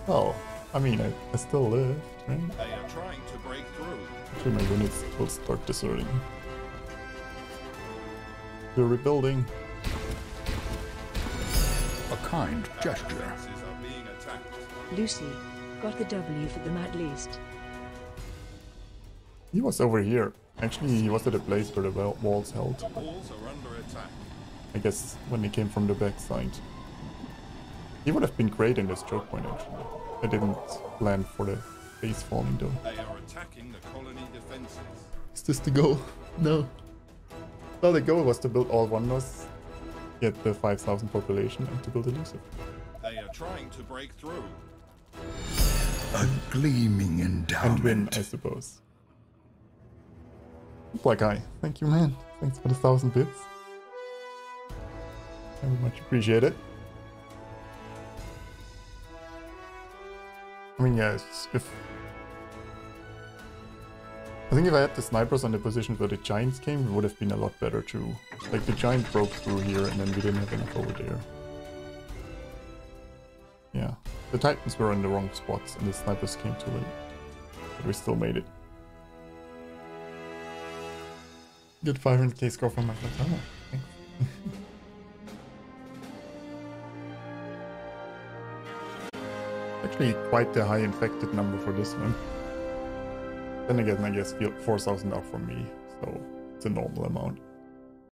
Well, I mean, I still lived, right? They are trying to break through. Actually, my units will start deserting. We're rebuilding. A kind Our gesture. defenses are being attacked. Lucy, got the W for them at least. He was over here. Actually, he was at a place where the walls held. The walls are under attack. I guess when he came from the backside. He would have been great in this choke point, actually. I didn't plan for the base falling, though. They are attacking the colony defenses. Is this the goal? No. Well, the goal was to build all wonders, get the 5,000 population, and to build a Lucifer. They are trying to break through. A gleaming And win, endowment. I suppose. Black Eye, thank you, man. Thanks for the 1,000 bits. Very much appreciate it. I mean, yeah, if I think if I had the snipers on the positions where the giants came, it would have been a lot better too. Like the giant broke through here and then we didn't have enough over there. Yeah, the titans were in the wrong spots and the snipers came too late. But we still made it. Good 500k score from my first armor. Thanks. Actually quite the high infected number for this one. Then again, I guess 4,000 are from me, so it's a normal amount.